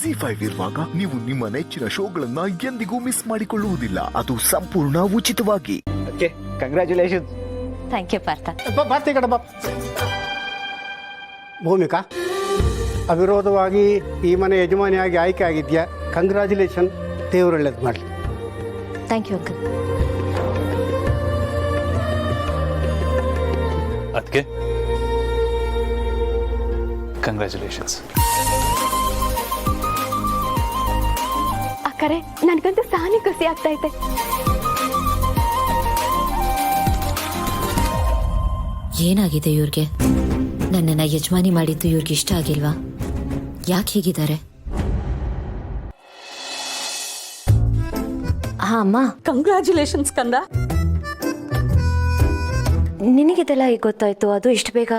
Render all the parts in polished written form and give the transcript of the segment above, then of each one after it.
ಜಿ5 ಇರುವಾಗ ನೀವು ನಿಮ್ಮ ನೆಚ್ಚಿನ ಶೋಗಳನ್ನ ಎಂದಿಗೂ ಮಿಸ್ ಮಾಡಿಕೊಳ್ಳುವುದಿಲ್ಲ. ಅದು ಸಂಪೂರ್ಣ ಉಚಿತವಾಗಿ. Okay, congratulation. Thank you Partha. ಬರ್ತಿ ಕಡ ಬಾಪ್. ಭೂಮಿಕಾ, ಅವಿರೋಧವಾಗಿ ಈ ಮನೆ ಯಜಮಾನಿಯಾಗಿ ಆಯ್ಕೆ ಆಗಿದ್ಯಾ. ಕಂಗ್ರ್ಯಾಚುಲೇಷನ್. ದೇವರು ಒಳ್ಳೇದು ಮಾಡಲಿ. Thank you uncle. ಅದಕ್ಕೆ ಕಂಗ್ರ್ಯಾಚುಲೇಷನ್ಸ್. ಅಕ್ಕರೆ, ನನಗಂತೂ ಸಾನಿ ಖುಷಿ ಆಗ್ತಾ ಐತೆ. ಏನಾಗಿದೆ ಇವ್ರಿಗೆ? ನನ್ನನ್ನ ಯಜಮಾನಿ ಮಾಡಿದ್ದು ಇವ್ರಿಗೆ ಇಷ್ಟ ಆಗಿಲ್ವಾ? ಯಾಕೆ ಹೀಗಿದ್ದಾರೆ? ಹಾ ಅಮ್ಮ, ಕಂಗ್ರ್ಯಾಚುಲೇಷನ್ಸ್ ಕಂದ. ನಿನಗಿದೆಲ್ಲ ಈಗ ಗೊತ್ತಾಯ್ತು, ಅದು ಇಷ್ಟು ಬೇಗ?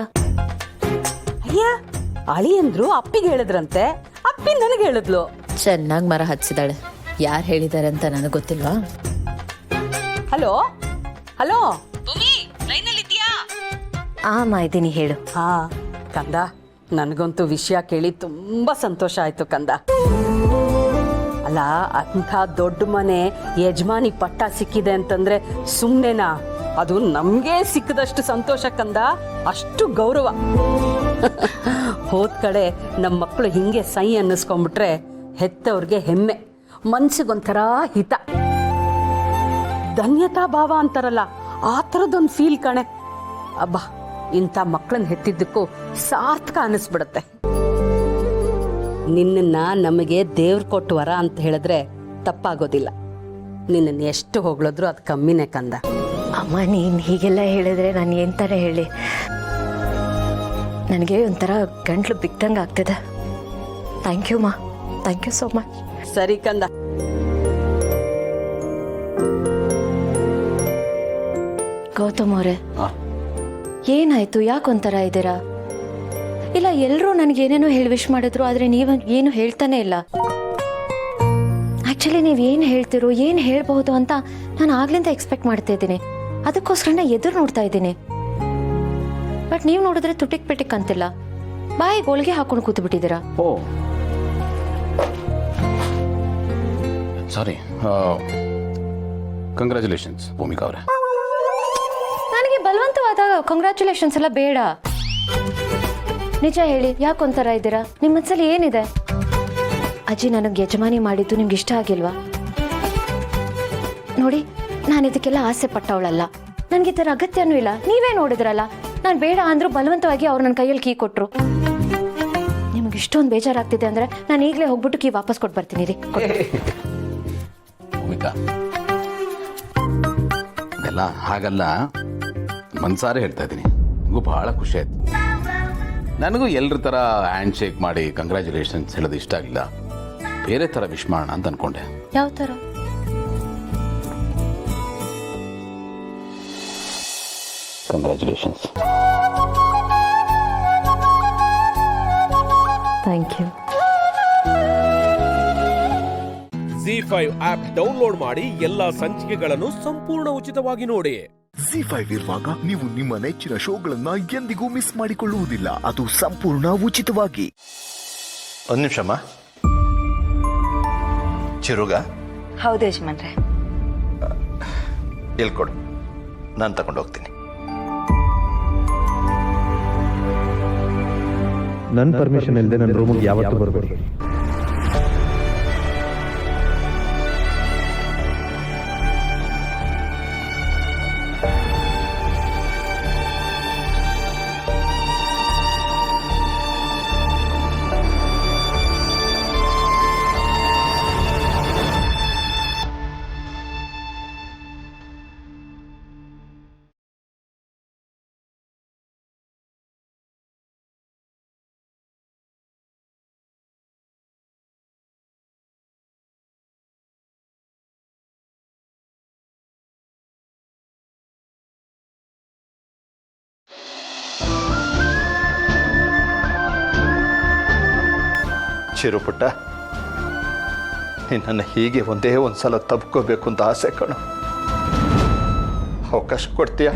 ಅಯ್ಯ, ಅಳಿಯಂದ್ರು ಅಪ್ಪಿಗೆ ಹೇಳಿದ್ರಂತೆ, ಅಪ್ಪಿ ನನಗೆ ಹೇಳಿದ್ಲು. ಚೆನ್ನಾಗಿ ಮರ ಹಚ್ಚಿದಾಳೆ. ಯಾರು ಹೇಳಿದ್ದಾರೆ ಅಂತ ನನಗೆ ಗೊತ್ತಿಲ್ವಾ? ಹಲೋ ಹಲೋ, ಅಮ್ಮ ಇದ್ದೀನಿ, ಹೇಳು. ಹಾ ಕಂದ, ನನಗಂತೂ ವಿಷಯ ಕೇಳಿ ತುಂಬಾ ಸಂತೋಷ ಆಯ್ತು ಕಂದ. ಅಲ್ಲ, ಅಂಥ ದೊಡ್ಡ ಮನೆ ಯಜಮಾನಿ ಪಟ್ಟ ಸಿಕ್ಕಿದೆ ಅಂತಂದ್ರೆ ಸುಮ್ಮನೆನಾ? ಅದು ನಮ್ಗೆ ಸಿಕ್ಕದಷ್ಟು ಸಂತೋಷ ಕಂದ, ಅಷ್ಟು ಗೌರವ. ಹೋದ್ ಕಡೆ ನಮ್ಮ ಮಕ್ಕಳು ಹಿಂಗೆ ಸೈ ಅನ್ನಿಸ್ಕೊಂಡ್ಬಿಟ್ರೆ ಹೆತ್ತವ್ರಿಗೆ ಹೆಮ್ಮೆ, ಮನ್ಸಿಗೊಂಥರ ಹಿತ, ಧನ್ಯತಾ ಭಾವ ಅಂತಾರಲ್ಲ, ಆ ಥರದೊಂದು ಫೀಲ್ ಕಣೆ. ಅಬ್ಬಾ, ಇಂಥ ಮಕ್ಕಳನ್ನ ಹೆತ್ತಿದ್ದಕ್ಕೂ ಸಾರ್ಥಕ ಅನ್ನಿಸ್ಬಿಡತ್ತೆ. ನಿನ್ನನ್ನ ನಮಗೆ ದೇವ್ರು ಕೊಟ್ಟು ವರ ಅಂತ ಹೇಳಿದ್ರೆ ತಪ್ಪಾಗೋದಿಲ್ಲ. ನಿನ್ನನ್ನು ಎಷ್ಟು ಹೊಗಳಿದ್ರು ಅದು ಕಮ್ಮಿನೇ ಕಂದ. ಅಮ್ಮ, ನೀನು ಹೀಗೆಲ್ಲ ಹೇಳಿದ್ರೆ ನಾನು ಎಂತಾನೆ ಹೇಳಿ? ನನಗೆ ಒಂಥರ ಗಂಟ್ಲು ಬಿಟ್ಟಂಗೆ ಆಗ್ತಿದೆ. ಥ್ಯಾಂಕ್ ಯು ಮಾ, ಥ್ಯಾಂಕ್ ಯು ಸೋ ಮಚ್. ಸರಿ ಕಂದ. ಗೌತಮ್ ಅವರೇ, ಏನಾಯ್ತು? ಯಾಕೊಂಥರ ಇದ್ದೀರಾ? ಇಲ್ಲ, ಎಲ್ಲರೂ ನನಗೇನೇನೋ ಹೇಳಿ ವಿಶ್ ಮಾಡಿದ್ರು, ಆದರೆ ನೀವು ಏನು ಹೇಳ್ತಾನೆ ಇಲ್ಲ. ಆ್ಯಕ್ಚುಲಿ ನೀವು ಏನು ಹೇಳ್ತಿರೋ, ಏನು ಹೇಳ್ಬಹುದು ಅಂತ ನಾನು ಆಗ್ಲಿಂದ ಎಕ್ಸ್ಪೆಕ್ಟ್ ಮಾಡ್ತಾ ಇದ್ದೀನಿ. ಅದಕ್ಕೋಸ್ಕರ ಎದುರು ನೋಡ್ತಾ ಇದ್ದೀನಿ. ಬಟ್ ನೀವು ನೋಡಿದ್ರೆ ತುಟಿಕ್ ಪಿಟಿಕ್ ಅಂತಿಲ್ಲ, ಬಾಯಿಗೆ ಹೋಳಿಗೆ ಹಾಕೊಂಡು ಕೂತು ಬಿಟ್ಟಿದ್ದೀರಾ. ಓ ಸಾರಿ. ಕಂಗ್ರ್ಯಾಚುಲೇಷನ್ಸ್ ಭೂಮಿಕಾ ಅವರೇ. ನನಗೆ ಬಲವಂತವಾದ ಕಂಗ್ರ್ಯಾಚುಲೇಷನ್ಸ್ ಎಲ್ಲ ಬೇಡ. ನಿಜ ಹೇಳಿ, ಯಾಕೊಂಥರ ಇದ್ದೀರಾ? ನಿಮ್ಮ ಮನಸ್ಸಲ್ಲಿ ಏನಿದೆ? ಅಜ್ಜಿ ನನಗೆ ಯಜಮಾನಿ ಮಾಡಿದ್ದು ನಿಮ್ಗೆ ಇಷ್ಟ ಆಗಿಲ್ವಾ? ನೋಡಿ, ನಾನು ಇದಕ್ಕೆಲ್ಲ ಆಸೆ ಪಟ್ಟವಳಲ್ಲ. ನನಗೆ ಈ ಥರ ಅಗತ್ಯನೂ ಇಲ್ಲ. ನೀವೇ ನೋಡಿದ್ರಲ್ಲ, ನಾನು ಬೇಡ ಅಂದರೂ ಬಲವಂತವಾಗಿ ಅವ್ರು ನನ್ನ ಕೈಯಲ್ಲಿ ಕೀ ಕೊಟ್ಟರು. ನಿಮ್ಗೆ ಇಷ್ಟೊಂದು ಬೇಜಾರಾಗ್ತಿದೆ ಅಂದರೆ ನಾನು ಈಗಲೇ ಹೋಗ್ಬಿಟ್ಟು ಕೀ ವಾಪಸ್ ಕೊಟ್ಟು ಬರ್ತೀನಿ ರೀ. ಭೂಮಿಕಾ, ಇದೆಲ್ಲ ಹಾಗಲ್ಲ, ಮನ್ಸಾರೆ ಹೇಳ್ತಾ ಇದ್ದೀನಿ. ನನಗೂ ಬಹಳ ಖುಷಿ ಆಯ್ತು. ನನಗೂ ಎಲ್ಲರ ಥರ ಹ್ಯಾಂಡ್ ಶೇಕ್ ಮಾಡಿ ಕಂಗ್ರ್ಯಾಚುಲೇಷನ್ಸ್ ಹೇಳೋದು ಇಷ್ಟ ಆಗಿಲ್ಲ. ಬೇರೆ ಥರ ವಿಶ್ ಮಾಡೋಣ ಅಂತ ಅನ್ಕೊಂಡೆ. ಯಾವ ಥರ? Congratulations. Thank you. Zee5 app download ಮಾಡಿ ಎಲ್ಲಾ ಸಂಚಿಕೆಗಳನ್ನು ಸಂಪೂರ್ಣ ಉಚಿತವಾಗಿ ನೋಡಿ. ಜಿ5 ಇರುವಾಗ ನೀವು ನಿಮ್ಮ ನೆಚ್ಚಿನ ಶೋಗಳನ್ನ ಎಂದಿಗೂ ಮಿಸ್ ಮಾಡಿಕೊಳ್ಳುವುದಿಲ್ಲ. ಅದು ಸಂಪೂರ್ಣ ಉಚಿತವಾಗಿ. ಒಂದು ನಿಮಿಷಮ್ಮ. ಚಿರುಗ? ಹೌದು ಯಜಮಾನ್ರೆ. ಎಲ್ಲಿ ಕೊಡು, ನಾನು ತಗೊಂಡು ಹೋಗ್ತೀನಿ. ನನ್ನ ಪರ್ಮಿಷನ್ ಇಲ್ಲದೆ ನನ್ನ ರೂಮಿಗೆ ಯಾವತ್ತೂ ಬರಬೇಡಿ. ಚಿರುಪುಟ್ಟ, ನಿನ್ನನ್ನು ಹೀಗೆ ಒಂದೇ ಒಂದು ಸಲ ತಬ್ಕೋಬೇಕು ಅಂತ ಆಸೆ ಕಣು. ಅವಕಾಶ ಕೊಡ್ತೀಯ?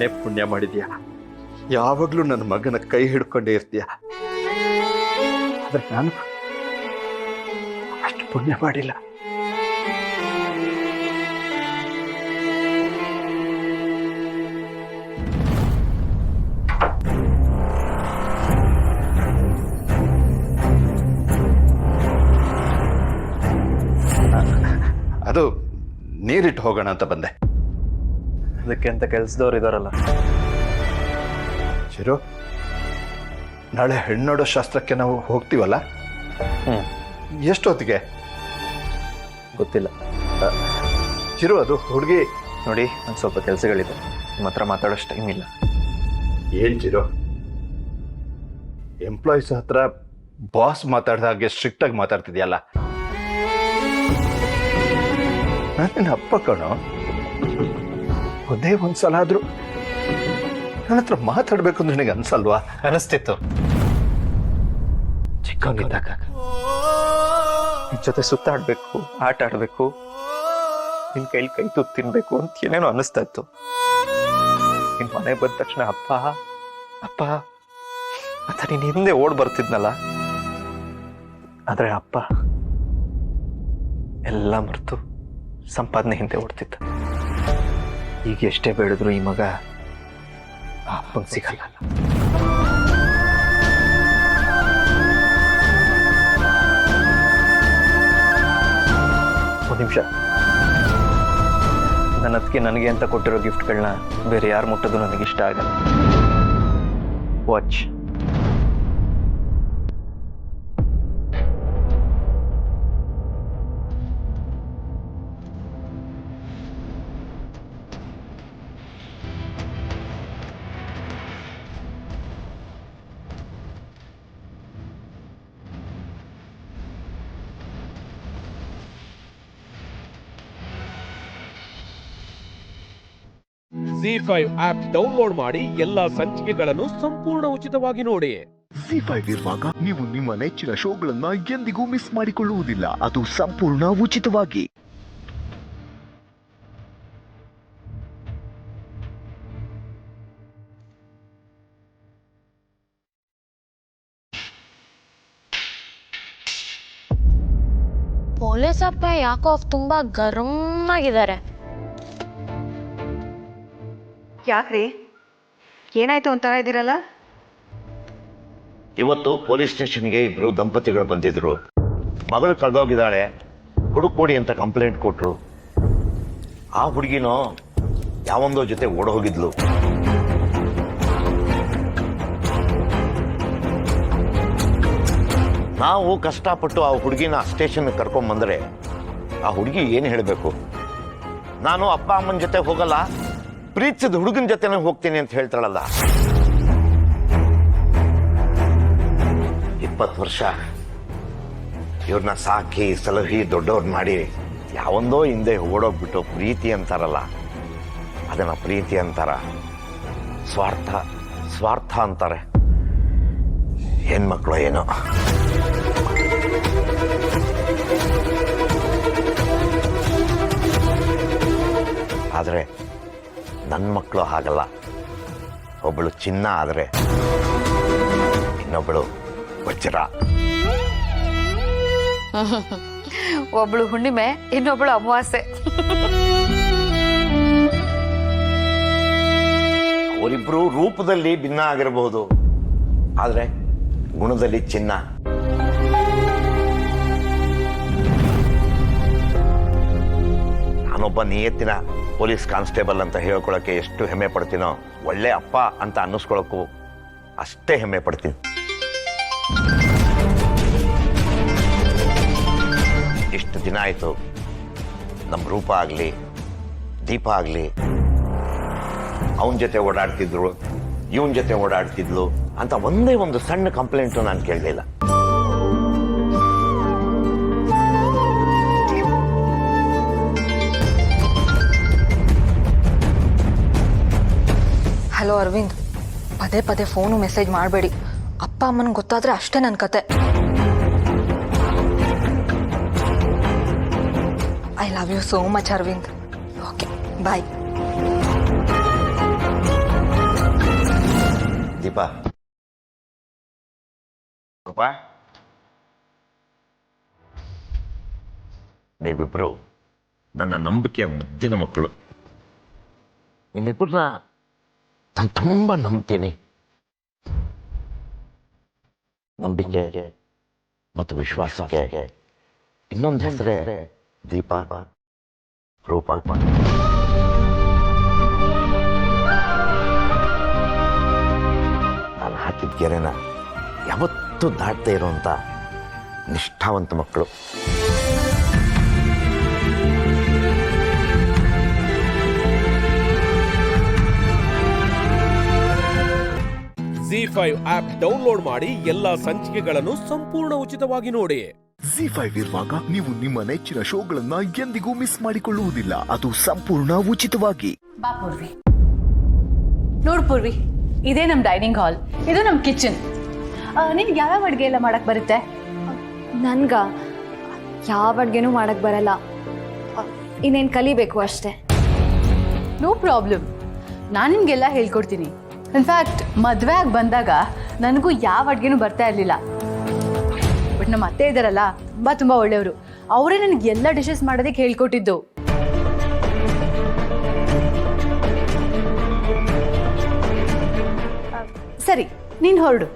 ಏನೇ ಪುಣ್ಯ ಮಾಡಿದ್ಯಾ, ಯಾವಾಗಲೂ ನನ್ನ ಮಗನ ಕೈ ಹಿಡ್ಕೊಂಡೇ ಇರ್ತೀಯ. ಆದ್ರೆ ನಾನು ಅಷ್ಟು ಪುಣ್ಯ ಮಾಡಿಲ್ಲ. ಅದು ನೀರಿಟ್ಟು ಹೋಗೋಣ ಅಂತ ಬಂದೆ. ಅದಕ್ಕೆ ಅಂತ ಕೆಲ್ಸದವ್ರು ಇದಾರಲ್ಲ. ಚಿರು, ನಾಳೆ ಹೆಣ್ಣೋಡೋ ಶಾಸ್ತ್ರಕ್ಕೆ ನಾವು ಹೋಗ್ತೀವಲ್ಲ, ಎಷ್ಟೊತ್ತಿಗೆ ಗೊತ್ತಿಲ್ಲ. ಚಿರು, ಅದು ಹುಡುಗಿ ನೋಡಿ, ನಂಗೆ ಸ್ವಲ್ಪ ಕೆಲಸಗಳಿದೆ, ನಿಮ್ಮ ಹತ್ರ ಮಾತಾಡೋಷ್ಟು ಟೈಮ್ ಇಲ್ಲ. ಏನ್ ಚಿರು, ಎಂಪ್ಲಾಯೀಸ್ ಹತ್ರ ಬಾಸ್ ಮಾತಾಡ್ದ ಹಾಗೆ ಸ್ಟ್ರಿಕ್ಟ್ ಆಗಿ ಮಾತಾಡ್ತಿದ್ಯಲ್ಲ. ನಾನೇನು ಅಪ್ಪ ಕಣೋ, ಒಂದೇ ಒಂದ್ಸಲ ಆದ್ರೂ ನನ್ನ ಹತ್ರ ಮಾತಾಡ್ಬೇಕು ಅಂದ್ರೆ ನಿನಗೆ ಅನ್ಸಲ್ವಾ? ಅನಿಸ್ತಿತ್ತು ಚಿಕ್ಕವನಿದ್ದಾಗ. ನಿನ್ ಜೊತೆ ಸುತ್ತಾಡ್ಬೇಕು, ಆಟ ಆಡ್ಬೇಕು, ನಿನ್ ಕೈಲಿ ಕೈ ತುತ್ತು ತಿನ್ಬೇಕು ಅಂತ ಏನೇನೋ ಅನಿಸ್ತಾ ಇತ್ತು. ನಿನ್ ಮನೆ ಬಂದ ತಕ್ಷಣ ಅಪ್ಪ ಅಪ್ಪ ಅಂತ ನೀನ್ ಹಿಂದೆ ಓಡ್ ಬರ್ತಿದ್ನಲ್ಲ, ಆದ್ರೆ ಅಪ್ಪ ಎಲ್ಲ ಮರೆತು ಸಂಪಾದನೆ ಹಿಂದೆ ಓಡ್ತಿದ್ದ. ಈಗ ಎಷ್ಟೇ ಬೇಡಿದ್ರು ಈ ಮಗ ಆ ಅಪ್ಪಂಗೆ ಸಿಗಲ್ಲ. ಒಂದು ನಿಮಿಷ, ನನ್ನ ಅದಕ್ಕೆ ನನಗೆ ಅಂತ ಕೊಟ್ಟಿರೋ ಗಿಫ್ಟ್ಗಳನ್ನ ಬೇರೆ ಯಾರು ಮುಟ್ಟೋದು ನನಗಿಷ್ಟ ಆಗಲ್ಲ. ವಾಚ್. ZEE5 ಆಪ್ ಡೌನ್ಲೋಡ್ ಮಾಡಿ ಎಲ್ಲಾ ಸಂಚಿಕೆಗಳನ್ನು ಸಂಪೂರ್ಣ ಉಚಿತವಾಗಿ ನೋಡಿ. ZEE5 ಇರುವಾಗ ನೀವು ನಿಮ್ಮ ನೆಚ್ಚಿನ ಶೋಗಳನ್ನ ಎಂದಿಗೂ ಮಿಸ್ ಮಾಡಿಕೊಳ್ಳುವುದಿಲ್ಲ. ಅದು ಸಂಪೂರ್ಣ ಉಚಿತವಾಗಿ. ಪೊಲೀಸಪ್ಪ ಯಾಕೋ ತುಂಬಾ ಗರಂ ಆಗಿದ್ದಾರೆ. ಯಾಕ್ರಿ, ಏನಾಯ್ತು ಅಂತಾರ ಇದ್ದೀರಲ್ಲ? ಇವತ್ತು ಪೊಲೀಸ್ ಸ್ಟೇಷನ್ಗೆ ಇಬ್ರು ದಂಪತಿಗಳು ಬಂದಿದ್ರು. ಮಗಳು ಕಳೆದೋಗಿದ್ದಾಳೆ, ಹುಡುಕೊಡಿ ಅಂತ ಕಂಪ್ಲೇಂಟ್ ಕೊಟ್ರು. ಆ ಹುಡುಗಿನೋ ಯಾವೊಂದೋ ಜೊತೆ ಓಡೋಗಿದ್ಲು. ನಾವು ಕಷ್ಟಪಟ್ಟು ಆ ಹುಡುಗಿನ ಸ್ಟೇಷನ್ ಕರ್ಕೊಂಡ್ಬಂದ್ರೆ ಆ ಹುಡುಗಿ ಏನು ಹೇಳಬೇಕು? ನಾನು ಅಪ್ಪ ಅಮ್ಮನ ಜೊತೆ ಹೋಗಲ್ಲ, ಪ್ರೀತಿಸಿದ ಹುಡುಗನ ಜೊತೆನೇ ಹೋಗ್ತೀನಿ ಅಂತ ಹೇಳ್ತಾಳಲ್ಲ. 20 ವರ್ಷ ಇವ್ರನ್ನ ಸಾಕಿ ಸಲಹಿ ದೊಡ್ಡವ್ರು ಮಾಡಿ ಯಾವೊಂದೋ ಹಿಂದೆ ಓಡೋಗ್ಬಿಟ್ಟು ಪ್ರೀತಿ ಅಂತಾರಲ್ಲ, ಅದನ್ನ ಪ್ರೀತಿ ಅಂತಾರ, ಸ್ವಾರ್ಥ ಸ್ವಾರ್ಥ ಅಂತಾರೆ. ಹೆಣ್ಮಕ್ಳು ಏನೋ. ಆದರೆ ನನ್ನ ಮಕ್ಕಳು ಹಾಗಲ್ಲ. ಒಬ್ಬಳು ಚಿನ್ನ ಆದರೆ ಇನ್ನೊಬ್ಬಳು ವಜ್ರ. ಒಬ್ಳು ಹುಣ್ಣಿಮೆ, ಇನ್ನೊಬ್ಳು ಅಮಾವಾಸ್ಯೆ. ಅವರಿಬ್ರು ರೂಪದಲ್ಲಿ ಭಿನ್ನ ಆಗಿರಬಹುದು, ಆದರೆ ಗುಣದಲ್ಲಿ ಚಿನ್ನ. ನಾನೊಬ್ಬ ನಿಯತ್ತಿನ ಪೊಲೀಸ್ ಕಾನ್ಸ್ಟೇಬಲ್ ಅಂತ ಹೇಳ್ಕೊಳಕ್ಕೆ ಎಷ್ಟು ಹೆಮ್ಮೆ ಪಡ್ತೀನೋ, ಒಳ್ಳೆ ಅಪ್ಪ ಅಂತ ಅನ್ನಿಸ್ಕೊಳಕ್ಕೂ ಅಷ್ಟೇ ಹೆಮ್ಮೆ ಪಡ್ತೀನಿ. ಇಷ್ಟು ದಿನ ಆಯಿತು ನಮ್ಮ ರೂಪ ಆಗಲಿ ದೀಪ ಆಗಲಿ ಅವನ ಜೊತೆ ಓಡಾಡ್ತಿದ್ರು, ಇವನ ಜೊತೆ ಓಡಾಡ್ತಿದ್ಲು ಅಂತ ಒಂದೇ ಒಂದು ಸಣ್ಣ ಕಂಪ್ಲೇಂಟು ನಾನು ಕೇಳಲಿಲ್ಲ. ಹಲೋ ಅರವಿಂದ್, ಪದೇ ಪದೇ ಫೋನು ಮೆಸೇಜ್ ಮಾಡಬೇಡಿ. ಅಪ್ಪ ಅಮ್ಮನಿಗೆ ಗೊತ್ತಾದ್ರೆ ಅಷ್ಟೇ ನನ್ನ ಕತೆ. I love you so much Arvind. Okay bye. Deepa Roopa, ನೀವಿಬ್ರು ನನ್ನ ನಂಬಿಕೆಯ ಮುದ್ದಿನ ಮಕ್ಕಳು. ನಿಮ್ಮಿಬ್ಬರನ್ನ ನಾನು ತುಂಬ ನಂಬ್ತೀನಿ. ನಂಬಿಕೆಗೆ ಮತ್ತು ವಿಶ್ವಾಸಕ್ಕೆ ಇನ್ನೊಂದು ಹೆಸರೇ ದೀಪ, ರೂಪ. ನಾನು ಹಾಕಿದ ಗೆರೆನ ಯಾವತ್ತೂ ದಾಟದೇ ಇರುವಂಥ ನಿಷ್ಠಾವಂತ ಮಕ್ಕಳು. Z5 ಆಪ್ ಡೌನ್ಲೋಡ್ ಮಾಡಿ ಎಲ್ಲಾ ಸಂಚಿಕೆಗಳನ್ನು ಸಂಪೂರ್ಣ ಉಚಿತವಾಗಿ ನೋಡಿ. Z5 ಇರುವಾಗ ನೀವು ನಿಮ್ಮ ನೆಚ್ಚಿನ ಶೋಗಳನ್ನ ಎಂದಿಗೂ ಮಿಸ್ ಮಾಡಿಕೊಳ್ಳುವುದಿಲ್ಲ. ಅದು ಸಂಪೂರ್ಣ ಉಚಿತವಾಗಿ. ಬಾ ಪೂರ್ವಿ. ನೋಡು ಪೂರ್ವಿ, ಇದೇ ನಮ್ಮ ಡೈನಿಂಗ್ ಹಾಲ್, ಇದು ನಮ್ಮ ಕಿಚನ್. ನಿನ್ಗೆ ಯಾವ ಅಡುಗೆ ಎಲ್ಲ ಮಾಡಕ್ ಬರುತ್ತೆ? ನನ್ಗ ಯಾವ ಅಡ್ಗೆನೂ ಮಾಡಕ್ ಬರಲ್ಲ, ಇನ್ನೇನು ಕಲಿಬೇಕು ಅಷ್ಟೇ. ನೋ ಪ್ರಾಬ್ಲಮ್, ನಾನು ನಿಮಗೆಲ್ಲ ಹೇಳ್ಕೊಡ್ತೀನಿ. ಇನ್ಫ್ಯಾಕ್ಟ್ ಮದುವೆ ಆಗಿ ಬಂದಾಗ ನನಗೂ ಯಾವ ಅಡುಗೆನೂ ಬರ್ತಾ ಇರಲಿಲ್ಲ. ಬಟ್ ನಮ್ಮ ಅತ್ತೆ ಇದ್ದಾರಲ್ಲ, ತುಂಬ ಒಳ್ಳೆಯವರು. ಅವರೇ ನನಗೆ ಎಲ್ಲ ಡಿಶಸ್ ಮಾಡೋದಕ್ಕೆ ಹೇಳ್ಕೊಟ್ಟಿದ್ದು. ಸರಿ, ನೀನು ಹೊರಡು.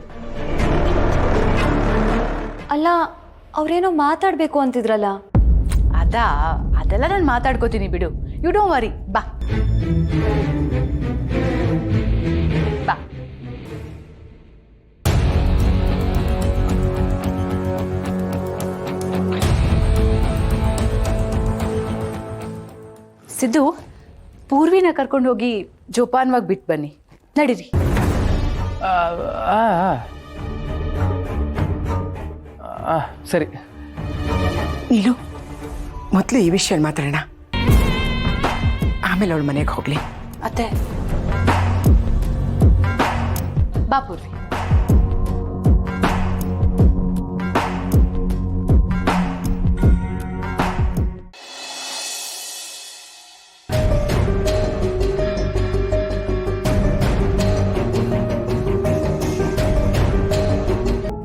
ಅಲ್ಲ, ಅವರೇನೋ ಮಾತಾಡಬೇಕು ಅಂತಿದ್ರಲ್ಲ. ಅದೆಲ್ಲ ನಾನು ಮಾತಾಡ್ಕೋತೀನಿ ಬಿಡು. You don't worry. ಬಾ ಬಾ. ಸಿದ್ದು, ಪೂರ್ವಿನ ಕರ್ಕೊಂಡು ಹೋಗಿ ಜೋಪಾನವಾಗಿ ಬಿಟ್ಟು ಬನ್ನಿ. ನಡೀರಿ. ಸರಿ. ನೀನು ಮೊದಲು ಈ ವಿಷಯ ಮಾತಾಡೋಣ, ಆಮೇಲೆ ಅವಳ ಮನೆಗೆ ಹೋಗ್ಲಿ. ಅತ್ತೆ, ಬಾ ಪೂರ್ವಿ.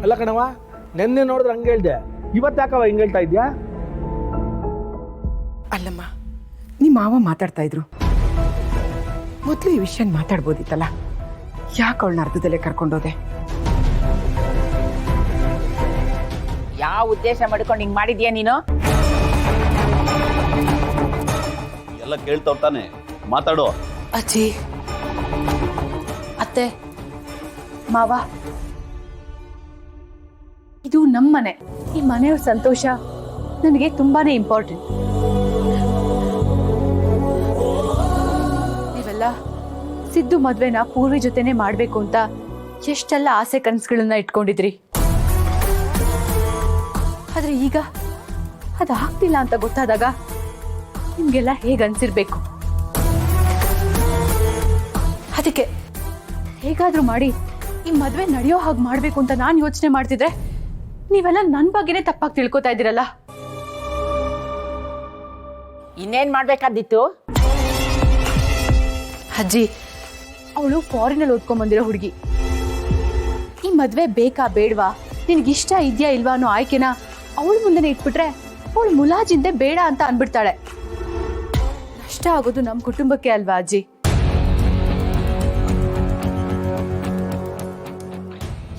ಅಲ್ಲ ಕಣವ, ನೆನ್ನೆ ನೋಡಿದ್ರೆ ಹಂಗೆ ಹೇಳ್ದೆ, ಇವತ್ತು ಯಾಕವ ಹಿಂಗೆ ಹೇಳ್ತಾ ಇದ್ಯಾ? ಅಲ್ಲಮ್ಮ, ನಿಮ್ಮ ಮಾವ ಮಾತಾಡ್ತಾ ಇದ್ರು, ಮೊದಲು ಈ ವಿಷಯ ಮಾತಾಡ್ಬೋದಿತ್ತಲ್ಲ, ಯಾಕೆ ಅವಳನ್ನ ಅರ್ಧದಲ್ಲೇ ಕರ್ಕೊಂಡೋದೆ? ಯಾವ ಉದ್ದೇಶ ಮಾಡ್ಕೊಂಡು ಹಿಂಗ್ ಮಾಡಿದ್ಯಾ ನೀನು? ಎಲ್ಲ ಕೇಳ್ತಾವ್ ತಾನೆ, ಮಾತಾಡೋ. ಅಜ್ಜಿ, ಅತ್ತೆ, ಮಾವ, ಇದು ನಮ್ಮ ಮನೆ. ಈ ಮನೆಯವ್ರ ಸಂತೋಷ ನನಗೆ ತುಂಬಾನೇ ಇಂಪಾರ್ಟೆಂಟ್. ನೀವೆಲ್ಲ ಸಿದ್ದು ಮದ್ವೆನ ಪೂರ್ವಿ ಜೊತೆನೆ ಮಾಡ್ಬೇಕು ಅಂತ ಎಷ್ಟೆಲ್ಲ ಆಸೆ ಕನಸುಗಳನ್ನ ಇಟ್ಕೊಂಡಿದ್ರಿ. ಆದ್ರೆ ಈಗ ಅದು ಆಗ್ತಿಲ್ಲ ಅಂತ ಗೊತ್ತಾದಾಗ ನಿಮ್ಗೆಲ್ಲ ಹೇಗೆ ಅನ್ಸಿರ್ಬೇಕು. ಅದಕ್ಕೆ ಹೇಗಾದ್ರೂ ಮಾಡಿ ಈ ಮದ್ವೆ ನಡೆಯೋ ಹಾಗೆ ಮಾಡ್ಬೇಕು ಅಂತ ನಾನು ಯೋಚನೆ ಮಾಡ್ತಿದ್ರೆ ನೀವೆಲ್ಲ ನನ್ನ ಬಗ್ಗೆನೇ ತಪ್ಪಾಗಿ ತಿಳ್ಕೊತಾ ಇದ್ದೀರಲ್ಲ. ಇನ್ನೇನ್ ಮಾಡ್ಬೇಕಾದಿತ್ತು? ಅಜ್ಜಿ, ಅವಳು ಫಾರಿನಲ್ಲಿ ಓದ್ಕೊಂಡ್ಬಂದಿರೋ ಹುಡುಗಿ. ಈ ಮದ್ವೆ ಬೇಕಾ ಬೇಡವಾ, ನಿನಗಿಷ್ಟ ಇದೆಯಾ ಇಲ್ವಾ ಅನ್ನೋ ಆಯ್ಕೆನ ಅವಳು ಮುಂದೆ ಇಟ್ಬಿಟ್ರೆ ಅವಳು ಮುಲಾಜಿಂದೆ ಬೇಡ ಅಂತ ಅನ್ಬಿಡ್ತಾಳೆ. ನಷ್ಟ ಆಗೋದು ನಮ್ಮ ಕುಟುಂಬಕ್ಕೆ ಅಲ್ವಾ ಅಜ್ಜಿ?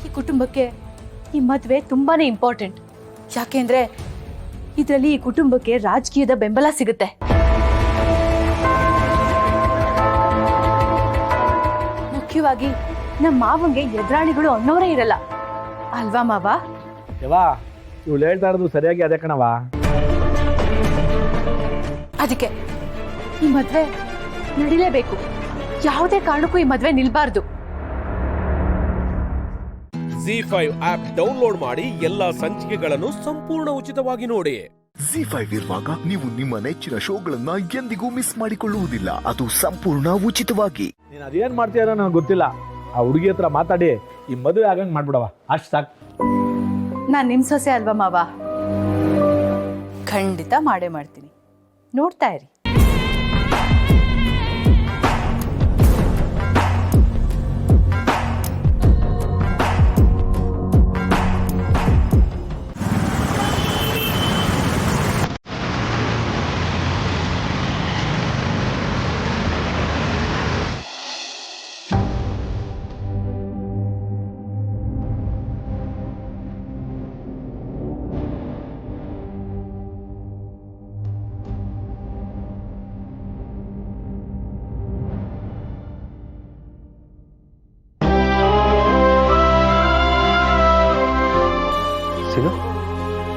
ಈ ಕುಟುಂಬಕ್ಕೆ ಈ ಮದ್ವೆ ತುಂಬಾನೇ ಇಂಪಾರ್ಟೆಂಟ್. ಯಾಕೆಂದ್ರೆ ಇದರಲ್ಲಿ ಈ ಕುಟುಂಬಕ್ಕೆ ರಾಜಕೀಯದ ಬೆಂಬಲ ಸಿಗುತ್ತೆ. ಮುಖ್ಯವಾಗಿ ನಮ್ಮ ಮಾವಂಗೆ ಎದುರಾಳಿಗಳು ಅನ್ನೋರೇ ಇರಲ್ಲ ಅಲ್ವಾ ಮಾವ? ಯವಾ, ಇವಳು ಹೇಳ್ತಾ ಇರೋದು ಸರಿಯಾಗಿ ಅದೇ ಕಣವಾ. ಅದಕ್ಕೆ ಈ ಮದ್ವೆ ನಡಿಲೇಬೇಕು. ಯಾವುದೇ ಕಾರಣಕ್ಕೂ ಈ ಮದ್ವೆ ನಿಲ್ಬಾರ್ದು. Z5 ಆಪ್ ಡೌನ್ಲೋಡ್ ಮಾಡಿ ಎಲ್ಲಾ ಸಂಚಿಕೆಗಳನ್ನು ಸಂಪೂರ್ಣ ಉಚಿತವಾಗಿ ನೋಡಿ. Z5 ಇರುವಾಗ ನೀವು ನಿಮ್ಮ ನೆಚ್ಚಿನ ಶೋಗಳನ್ನ ಎಂದಿಗೂ ಮಿಸ್ ಮಾಡಿಕೊಳ್ಳುವುದಿಲ್ಲ. ಅದು ಸಂಪೂರ್ಣ ಉಚಿತವಾಗಿ. ನೀನು ಅದೇನ್ ಮಾಡ್ತೀಯ ನನಗೆ ಗೊತ್ತಿಲ್ಲ. ಆ ಹುಡುಗಿ ಹತ್ರ ಮಾತಾಡಿ ಈ ಮದುವೆ ಆಗಂಗ್ ಮಾಡ್ಬಿಡವ, ಅಷ್ಟು ಸಾಕು. ನಾನ್ ನಿಮ್ ಸೊಸೆ ಅಲ್ವಾ ಮಾವ? ಖಂಡಿತ ಮಾಡೇ ಮಾಡ್ತೀನಿ, ನೋಡ್ತಾ ಇರಿ.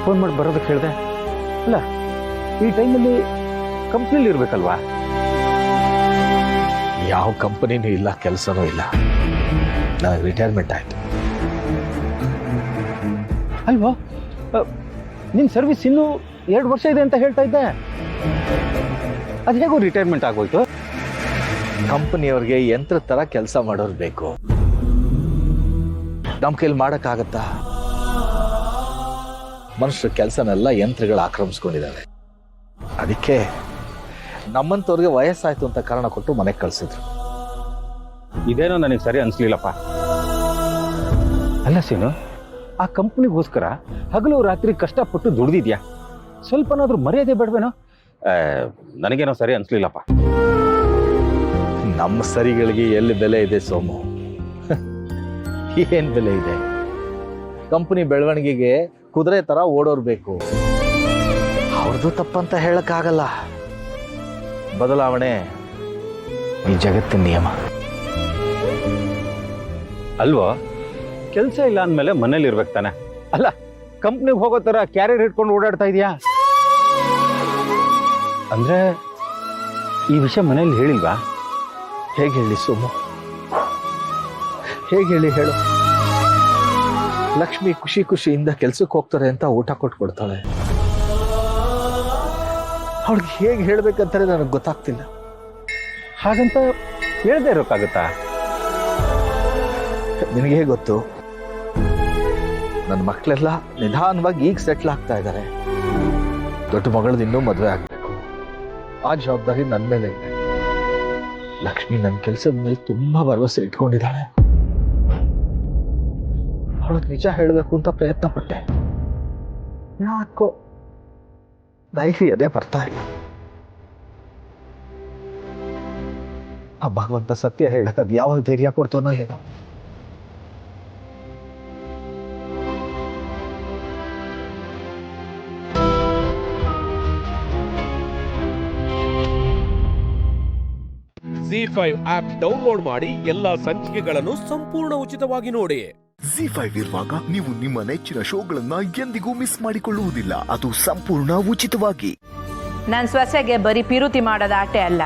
ಫೋನ್ ಮಾಡಿ ಬರೋದಕ್ಕೆ ಹೇಳಿದೆ. ಅಲ್ಲ, ಈ ಟೈಮಲ್ಲಿ ಕಂಪ್ನಿಲಿ ಇರ್ಬೇಕಲ್ವಾ? ಯಾವ ಕಂಪನಿನೂ ಇಲ್ಲ, ಕೆಲಸನೂ ಇಲ್ಲ. ನನಗೆ ರಿಟೈರ್ಮೆಂಟ್ ಆಯಿತು. ಅಲ್ವಾ, ನಿನ್ನ ಸರ್ವಿಸ್ ಇನ್ನೂ 2 ವರ್ಷ ಇದೆ ಅಂತ ಹೇಳ್ತಾ ಇದ್ದೆ. ಅದು ಹೇಗೋ ರಿಟೈರ್ಮೆಂಟ್ ಆಗೋಯ್ತು? ಕಂಪನಿಯವ್ರಿಗೆ ಯಂತ್ರ ಥರ ಕೆಲಸ ಮಾಡೋರು ಬೇಕು. ನಮ್ಮ ಕೈಲಿ ಮಾಡೋಕ್ಕಾಗತ್ತಾ? ಮನುಷ್ಯರ ಕೆಲಸನೆಲ್ಲ ಯಂತ್ರಗಳು ಆಕ್ರಮಿಸ್ಕೊಂಡಿದ್ದಾವೆ. ಅದಕ್ಕೆ ನಮ್ಮಂಥವ್ರಿಗೆ ವಯಸ್ಸಾಯ್ತು ಅಂತ ಕಾರಣ ಕೊಟ್ಟು ಮನೆಗೆ ಕಳಿಸಿದ್ರು. ಇದೇನೋ ನನಗೆ ಸರಿ ಅನಿಸ್ಲಿಲ್ಲಪ್ಪ. ಅಲ್ಲ ಸೀನು, ಆ ಕಂಪ್ನಿಗೋಸ್ಕರ ಹಗಲು ರಾತ್ರಿ ಕಷ್ಟಪಟ್ಟು ದುಡ್ದಿದ್ಯಾ, ಸ್ವಲ್ಪನಾದ್ರೂ ಮರ್ಯಾದೆ ಬೇಡವೇನೋ? ನನಗೇನೋ ಸರಿ ಅನಿಸ್ಲಿಲ್ಲಪ್ಪ. ನಮ್ಮ ಸರಿಗಳಿಗೆ ಎಲ್ಲಿ ಬೆಲೆ ಇದೆ ಸೋಮು? ಏನ್ ಬೆಲೆ ಇದೆ? ಕಂಪನಿ ಬೆಳವಣಿಗೆಗೆ ಕುದುರೆ ತರ ಓಡೋರ್ ಬೇಕು. ಅವ್ರದ್ದು ತಪ್ಪಂತ ಹೇಳಕ್ಕಾಗಲ್ಲ. ಬದಲಾವಣೆ ಈ ಜಗತ್ತಿನ ನಿಯಮ ಅಲ್ವೋ? ಕೆಲಸ ಇಲ್ಲ ಅಂದಮೇಲೆ ಮನೇಲಿ ಇರ್ಬೇಕು ತಾನೆ. ಅಲ್ಲ, ಕಂಪ್ನಿಗೆ ಹೋಗೋ ತರ ಕ್ಯಾರಿಯರ್ ಇಟ್ಕೊಂಡು ಓಡಾಡ್ತಾ ಇದೀಯಾ ಅಂದ್ರೆ ಈ ವಿಷಯ ಮನೇಲಿ ಹೇಳಿಲ್ವಾ? ಹೇಗೆ ಹೇಳಿ ಸೋಮು, ಹೇಗೆ ಹೇಳು? ಲಕ್ಷ್ಮಿ ಖುಷಿ ಖುಷಿಯಿಂದ ಕೆಲ್ಸಕ್ಕೆ ಹೋಗ್ತಾರೆ ಅಂತ ಊಟ ಕೊಡ್ತಾಳೆ. ಅವ್ಳಿಗೆ ಹೇಗೆ ಹೇಳ್ಬೇಕಂತಾರೆ ನನಗೆ ಗೊತ್ತಾಗ್ತಿಲ್ಲ. ಹಾಗಂತ ಹೇಳ್ದೆ ಇರೋಕ್ಕಾಗತ್ತಾ? ನಿನಗೆ ಗೊತ್ತು, ನನ್ನ ಮಕ್ಕಳೆಲ್ಲ ನಿಧಾನವಾಗಿ ಈಗ ಸೆಟ್ಲ್ ಆಗ್ತಾ ಇದ್ದಾರೆ. ದೊಡ್ಡ ಮಗಳದ್ದು ಇನ್ನೂ ಮದುವೆ ಆಗ್ಬೇಕು. ಆ ಜವಾಬ್ದಾರಿ ನನ್ನ ಮೇಲೆ ಇದೆ. ಲಕ್ಷ್ಮಿ ನನ್ನ ಕೆಲಸದ ಮೇಲೆ ತುಂಬಾ ಭರವಸೆ ಇಟ್ಕೊಂಡಿದ್ದಾಳೆ. ಅವಳಿಗೆ ನಿಜ ಹೇಳಬೇಕು ಅಂತ ಪ್ರಯತ್ನ ಪಟ್ಟೆ. ಯಾಕೋ ಧೈರ್ಯ ಅದೇ ಬರ್ತಾ ಇಲ್ಲ. ಆ ಭಗವಂತ ಸತ್ಯ ಹೇಳಕ್ ಅದು ಯಾವಾಗ ಧೈರ್ಯ ಕೊಡ್ತಾನೋ ಏನೋ. ZEE5 ಆಪ್ ಡೌನ್ಲೋಡ್ ಮಾಡಿ ಎಲ್ಲಾ ಸಂಚಿಕೆಗಳನ್ನು ಸಂಪೂರ್ಣ ಉಚಿತವಾಗಿ ನೋಡಿ. ZEE5 ಇರುವಾಗ ನೀವು ನಿಮ್ಮ ನೆಚ್ಚಿನ ಶೋಗಳನ್ನ ಎಂದಿಗೂ ಮಿಸ್ ಮಾಡಿಕೊಳ್ಳುವುದಿಲ್ಲ. ಅದು ಸಂಪೂರ್ಣ ಉಚಿತವಾಗಿ. ನನ್ನ ಸೊಸೆಗೆ ಬರೀ ಪಿರುತಿ ಮಾಡೋದ ಆಟೆ ಅಲ್ಲ,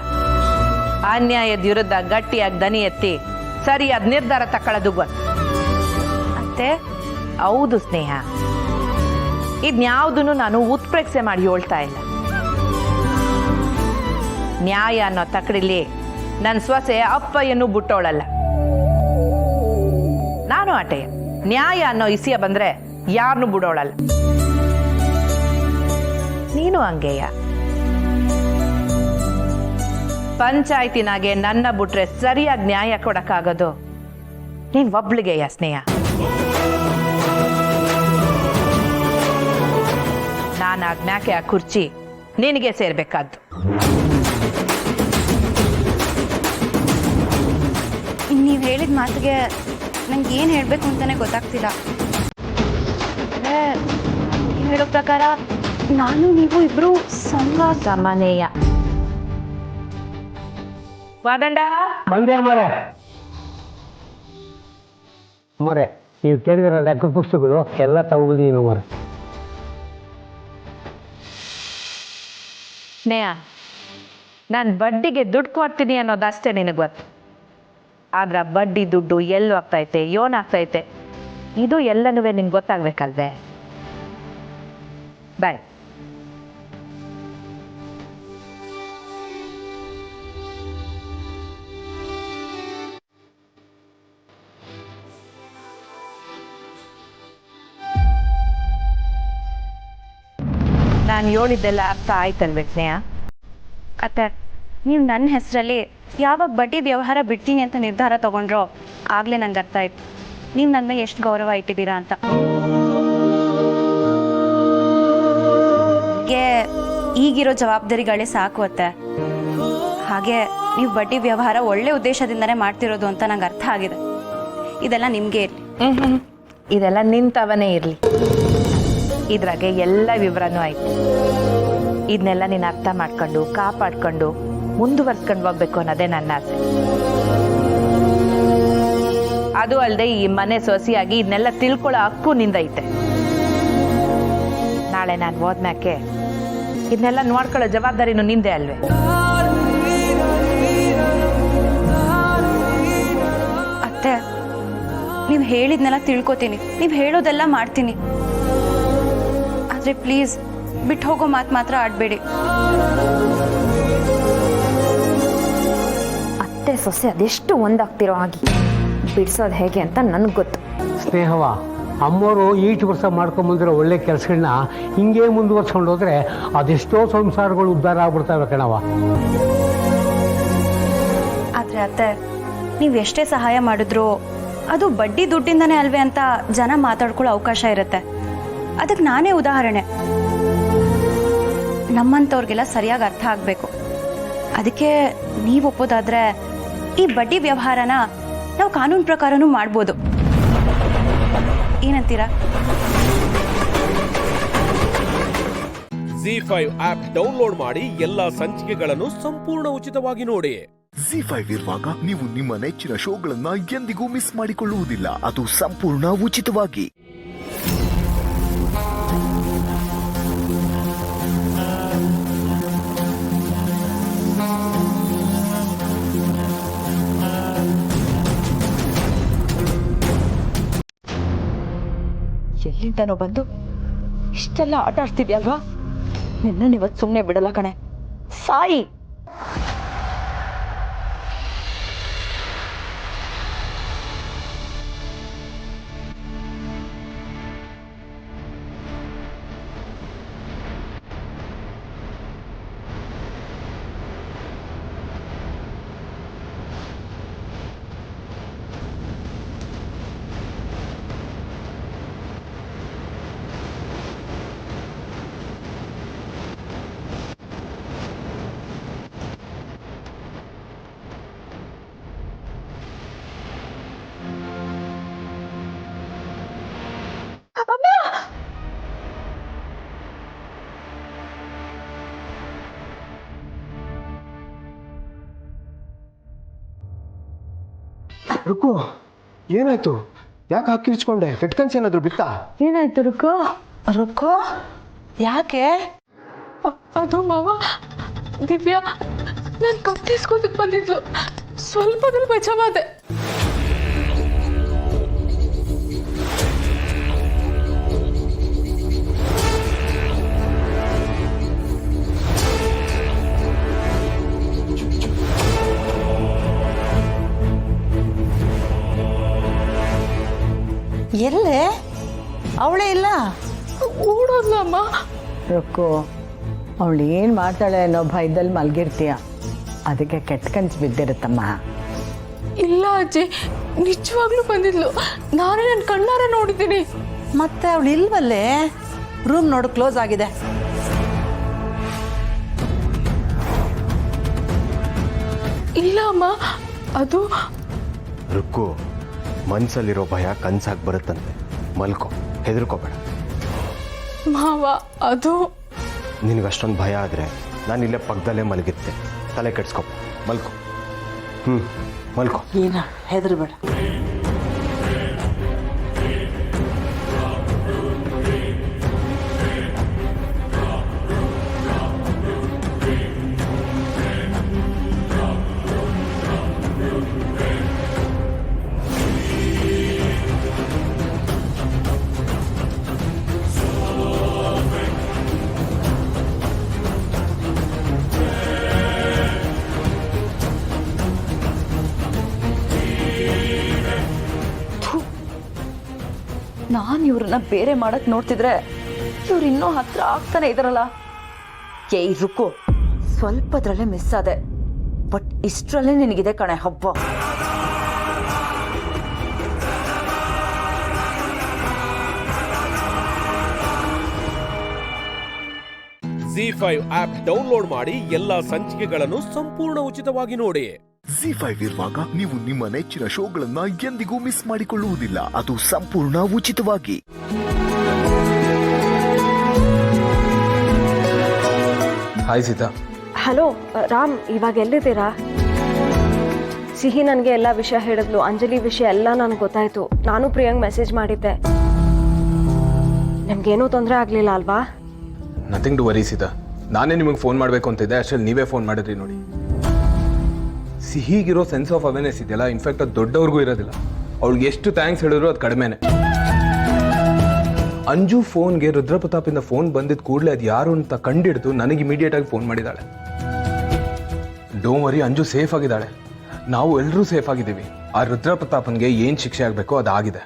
ಅನ್ಯಾಯದ ವಿರುದ್ಧ ಗಟ್ಟಿಯಾಗಿ ದನಿ ಎತ್ತಿ ಸರಿಯಾದ ನಿರ್ಧಾರ ತಕೊಳ್ಳೋದು ಗೊತ್ತು. ಅತ್ತೆ, ಹೌದು ಸ್ನೇಹ, ಇದ್ಯಾವುದನ್ನು ನಾನು ಉತ್ಪ್ರೇಕ್ಷೆ ಮಾಡಿ ಹೇಳ್ತಾ ಇಲ್ಲ. ನ್ಯಾಯ ಅನ್ನೋ ತಕಡಿಲಿ ನನ್ನ ಸೊಸೆ ಅಪ್ಪಯ್ಯನ್ನು ಬಿಟ್ಟೋಳಲ್ಲ. ನಾನು ಆಟೆಯ ನ್ಯಾಯ ಅನ್ನೋ ಇಸಿಯ ಬಂದ್ರೆ ಯಾರನ್ನು ಬಿಡೋಳಲ್ಲ. ನೀನು ಹಂಗೆಯ. ಪಂಚಾಯತಿನಾಗೆ ನನ್ನ ಬಿಟ್ರೆ ಸರಿಯಾಗಿ ನ್ಯಾಯ ಕೊಡಕ್ಕಾಗೋದು ನೀನ್ ಒಬ್ಳಿಗೆಯ ಸ್ನೇಹ. ನಾನಾಗ್ನಾಕೆ ಆ ಕುರ್ಚಿ ನಿನಗೆ ಸೇರ್ಬೇಕಾದ್ದು. ನೀವು ಹೇಳಿದ ಮಾತಿಗೆ ನಂಗೆ ಏನು ಹೇಳಬೇಕು ಅಂತಾನೆ ಗೊತ್ತಾಗ್ತಿಲ್ಲ. ನೀವು ಹೇಳೋ ಪ್ರಕಾರ ನಾನು ನೀವು ಇಬ್ರು ಸಮನೇಯ. ವಾದಂಡ ಬಂದೆ ಮರೆ ನೀವು ಕೇಳಿದಿರ ಲೆಕ್ಕ ಪುಸ್ತಕಗಳು ಎಲ್ಲ ತಗೊಂಡಿದ್ದೀವಿ ಮರೆ. ಸ್ನೇಹ, ನಾನು ಬಡ್ಡಿಗೆ ದುಡ್ಡು ಕೊಡ್ತೀನಿ ಅನ್ನೋದಷ್ಟೇ ನಿನಗೆ ಗೊತ್ತು. ಆದ್ರೆ ಬಡ್ಡಿ ದುಡ್ಡು ಎಲ್ಲಿ ಹೋಗ್ತೈತೆ, ಏನಾಗ್ತೈತೆ, ಇದು ಎಲ್ಲನೂ ನಿನ್ಗೆ ಗೊತ್ತಾಗ್ಬೇಕಲ್ವೇ? ಬಾಯ್. ನಾನು ಹೇಳಿದ್ದೆಲ್ಲ ಅರ್ಥ ಆಯ್ತಲ್ವೇ ಸ್ನೇಹ? ಅತ್ತೆ, ನೀವು ನನ್ನ ಹೆಸರಲ್ಲಿ ಯಾವಾಗ ಬಡ್ಡಿ ವ್ಯವಹಾರ ಬಿಡ್ತೀನಿ ಅಂತ ನಿರ್ಧಾರ ತಗೊಂಡ್ರೋ ಆಗಲೇ ನಂಗೆ ಅರ್ಥ ಆಯ್ತು ನೀವು ನನ್ನ ಮೇಲೆ ಎಷ್ಟು ಗೌರವ ಇಟ್ಟಿದ್ದೀರಾ ಅಂತ. ಈಗಿರೋ ಜವಾಬ್ದಾರಿಗಳೇ ಸಾಕು ಅತ್ತೆ. ಹಾಗೆ ನೀವು ಬಡ್ಡಿ ವ್ಯವಹಾರ ಒಳ್ಳೆ ಉದ್ದೇಶದಿಂದನೇ ಮಾಡ್ತಿರೋದು ಅಂತ ನಂಗೆ ಅರ್ಥ ಆಗಿದೆ. ಇದೆಲ್ಲ ನಿಮಗೆ ಇರಲಿ. ಇದೆಲ್ಲ ನಿಂತವನೇ ಇರಲಿ. ಇದ್ರಾಗೆ ಎಲ್ಲ ವಿವರನೂ ಆಯ್ತು. ಇದನ್ನೆಲ್ಲ ನೀನು ಅರ್ಥ ಮಾಡ್ಕೊಂಡು ಕಾಪಾಡ್ಕೊಂಡು ಮುಂದುವರ್ಸ್ಕೊಂಡು ಹೋಗ್ಬೇಕು ಅನ್ನೋದೇ ನನ್ನ ಆಸೆ. ಅದು ಅಲ್ಲದೆ ಈ ಮನೆ ಸೊಸೆಯಾಗಿ ಇದನ್ನೆಲ್ಲ ತಿಳ್ಕೊಳ್ಳೋ ಹಕ್ಕು ನಿಂದೈತೆ. ನಾಳೆ ನಾನು ಹೋದ್ಮ್ಯಾಕೆ ಇದನ್ನೆಲ್ಲ ನೋಡ್ಕೊಳ್ಳೋ ಜವಾಬ್ದಾರಿನೂ ನಿಂದೆ ಅಲ್ವೇ? ಅತ್ತೆ, ನೀವು ಹೇಳಿದ್ನೆಲ್ಲ ತಿಳ್ಕೊತೀನಿ, ನೀವು ಹೇಳೋದೆಲ್ಲ ಮಾಡ್ತೀನಿ. ಆದರೆ ಪ್ಲೀಸ್ ಬಿಟ್ಟು ಹೋಗೋ ಮಾತು ಮಾತ್ರ ಆಡಬೇಡಿ. ಅತ್ತೆ ಸೊಸೆ ಅದೆಷ್ಟು ಒಂದಾಗ್ತಿರೋ ಆಗಿ ಬಿಡಿಸೋದು ಹೇಗೆ ಅಂತ ನನಗೆ ಗೊತ್ತು. ಸ್ನೇಹವ ಅಮ್ಮವರು ಈಟು ವರ್ಷ ಮಾಡ್ಕೊಂಬಂದಿರೋ ಒಳ್ಳೆ ಕೆಲಸಗಳನ್ನ ಹಿಂಗೆ ಮುಂದುವರ್ಸ್ಕೊಂಡು ಹೋದ್ರೆ ಅದೆಷ್ಟೋ ಸಂಸಾರಗಳು ಉದ್ಧಾರ ಆಗ್ಬಿಡ್ತವೆ ಕಣವ. ಆದರೆ ಅತ್ತೆ, ನೀವು ಎಷ್ಟೇ ಸಹಾಯ ಮಾಡಿದ್ರು ಅದು ಬಡ್ಡಿ ದುಡ್ಡಿಂದನೇ ಅಲ್ವೇ ಅಂತ ಜನ ಮಾತಾಡ್ಕೊಳ್ಳೋ ಅವಕಾಶ ಇರುತ್ತೆ. ಅದಕ್ಕೆ ನಾನೇ ಉದಾಹರಣೆ. ನಮ್ಮಂಥವ್ರಿಗೆಲ್ಲ ಸರಿಯಾಗಿ ಅರ್ಥ ಆಗಬೇಕು. ಅದಕ್ಕೆ ನೀವು ಒಪ್ಪೋದಾದ್ರೆ ಈ ಬಡ್ಡಿ ವ್ಯವಹಾರನ ನಾವು ಕಾನೂನು ಪ್ರಕಾರನೂ ಮಾಡ್ಬೋದು. ಏನಂತೀರಾ? ZEE5 ಆಪ್ ಡೌನ್ಲೋಡ್ ಮಾಡಿ ಎಲ್ಲಾ ಸಂಚಿಕೆಗಳನ್ನು ಸಂಪೂರ್ಣ ಉಚಿತವಾಗಿ ನೋಡಿ. ZEE5 ಇರುವಾಗ ನೀವು ನಿಮ್ಮ ನೆಚ್ಚಿನ ಶೋಗಳನ್ನ ಎಂದಿಗೂ ಮಿಸ್ ಮಾಡಿಕೊಳ್ಳುವುದಿಲ್ಲ. ಅದು ಸಂಪೂರ್ಣ ಉಚಿತವಾಗಿ. ಎಲ್ಲಿಂದನೋ ಬಂದು ಇಷ್ಟೆಲ್ಲ ಆಟ ಆಡ್ತಿದ್ಯಲ್ವಾ? ನಿನ್ನನಿವತ್ತು ಸುಮ್ಮನೆ ಬಿಡಲ್ಲ ಕಣೆ. ಸಾಯಿ. ರುಕ್ಕು, ಏನಾಯ್ತು? ಯಾಕೆ ಹಾಕಿರ್ಚ್ಕೊಂಡೆ? ಕೆಟ್ಕನ್ಸ್ ಏನಾದ್ರು ಬಿತ್ತಾ? ಏನಾಯ್ತು ರುಕ್ಕೋ? ರುಕ್ಕೋ ಯಾಕೆ? ಅದು ಮಾವ, ದಿವ್ಯಾ ನಾನು ಕತ್ತಿಸ್ಕೋದಕ್ಕೆ ಬಂದಿದ್ಲು. ಸ್ವಲ್ಪದಲ್ಲಿ ಬಚಾವಾದೆ. ಎಲ್ಲೇ? ಅವಳೇ ಇಲ್ಲ. ಓಡೋದ್ಲ ಅಮ್ಮ. ರುಕ್ಕು, ಅವಳು ಏನು ಮಾಡ್ತಾಳೆ ಅನ್ನೋ ಭಯದಲ್ಲಿ ಮಲಗಿರ್ತೀಯ, ಅದಕ್ಕೆ ಕೆಟ್ಟ ಕನ್ಸು ಬಿದ್ದಿರುತ್ತಮ್ಮ. ಇಲ್ಲ ಅಜ್ಜಿ, ನಿಜವಾಗ್ಲೂ ಬಂದಿದ್ಲು. ನಾನೇ ನನ್ನ ಕಣ್ಣಾರೆ ನೋಡಿದ್ದೀನಿ. ಮತ್ತೆ ಅವಳು ಇಲ್ವಲ್ಲೇ? ರೂಮ್ ನೋಡು, ಕ್ಲೋಸ್ ಆಗಿದೆ. ಇಲ್ಲ ಅಮ್ಮ, ಅದು ರುಕ್ಕು, ಮನ್ಸಲ್ಲಿರೋ ಭಯ ಕನ್ಸಾಗಿ ಬರುತ್ತಂತೆ. ಮಲ್ಕೋ, ಹೆದರ್ಕೋಬೇಡ. ಮಾವ, ಅದು ನಿನಗಷ್ಟೊಂದು ಭಯ ಆದರೆ ನಾನು ಇಲ್ಲೇ ಪಕ್ಕದಲ್ಲೇ ಮಲಗಿರ್ತೆ. ತಲೆ ಕೆಡ್ಸ್ಕೊ, ಮಲ್ಕೋ. ಮಲ್ಕೋ. ಏನ ಹೆದರ್ಬೇಡ. ನಾನು ಇವ್ರನ್ನ ಬೇರೆ ಮಾಡಕ್ ನೋಡ್ತಿದ್ರೆ ಇವ್ರು ಇನ್ನೂ ಹತ್ರ ಆಗ್ತಾನೆ ಇದಾರಲ್ಲ. ಏಯ್ ರುಕ್ಕು, ಸ್ವಲ್ಪದ್ರಲ್ಲೇ ಮಿಸ್ ಆದೆ, ಬಟ್ ಇಷ್ಟರಲ್ಲೇ ನಿನಗಿದೆ ಕಣೆ ಹಬ್ಬ. ZEE5 ಆಪ್ ಡೌನ್ಲೋಡ್ ಮಾಡಿ ಎಲ್ಲಾ ಸಂಚಿಕೆಗಳನ್ನು ಸಂಪೂರ್ಣ ಉಚಿತವಾಗಿ ನೋಡಿ. ZEE5 ಇರುವಾಗ ನೀವು ನಿಮ್ಮ ನೆಚ್ಚಿನ ಶೋಗಳನ್ನ ಎಂದಿಗೂ ಮಿಸ್ ಮಾಡಿಕೊಳ್ಳುವುದಿಲ್ಲ. ಅದು ಸಂಪೂರ್ಣ ಉಚಿತವಾಗಿ. ಹಾಯ್ ಸೀತಾ. ಹಲೋ ರಾಮ್, ಇವಾಗ ಎಲ್ಲಿದ್ದೀರಾ? ಸಿಹಿ ನನಗೆ ಎಲ್ಲ ವಿಷಯ ಹೇಳಿದ್ಲು. ಅಂಜಲಿ ವಿಷಯ ಎಲ್ಲ ನನಗೆ ಗೊತ್ತಾಯ್ತು. ನಾನು ಪ್ರಿಯಾಂಗ್ ಮೆಸೇಜ್ ಮಾಡಿದ್ದೆ. ನಿಮ್ಗೇನೂ ತೊಂದರೆ ಆಗಲಿಲ್ಲ ಅಲ್ವಾ? Nothing to worry Sita. ನಾನೇ ನಿಮಗೆ ಫೋನ್ ಮಾಡಬೇಕು ಅಂತಿದ್ದೆ, ಅಷ್ಟರಲ್ಲಿ ನೀವೇ ಫೋನ್ ಮಾಡಿದ್ರಿ ನೋಡಿ. ಹೀಗಿರೋ ಸೆನ್ಸ್ ಆಫ್ ಅವೇರ್ನೆಸ್ ಇದೆಯಲ್ಲ, ಇನ್ಫ್ಯಾಕ್ಟ್ ಅದು ದೊಡ್ಡವ್ರಿಗೂ ಇರೋದಿಲ್ಲ. ಅವಳಿಗೆ ಎಷ್ಟು ಥ್ಯಾಂಕ್ಸ್ ಹೇಳಿದ್ರು ಅದು ಕಡಿಮೆನೆ. ಅಂಜು ಫೋನ್ಗೆ ರುದ್ರಪ್ರತಾಪಿಂದ ಫೋನ್ ಬಂದಿದ್ದ ಕೂಡಲೇ ಅದು ಯಾರು ಅಂತ ಕಂಡಿಡ್ದು ನನಗೆ ಇಮಿಡಿಯೇಟ್ ಆಗಿ ಫೋನ್ ಮಾಡಿದ್ದಾಳೆ. ಡೋಂಟ್ ವರಿ, ಅಂಜು ಸೇಫ್ ಆಗಿದ್ದಾಳೆ, ನಾವು ಎಲ್ಲರೂ ಸೇಫ್ ಆಗಿದ್ದೀವಿ. ಆ ರುದ್ರಪ್ರತಾಪನ್ಗೆ ಏನು ಶಿಕ್ಷೆ ಆಗಬೇಕೋ ಅದಾಗಿದೆ.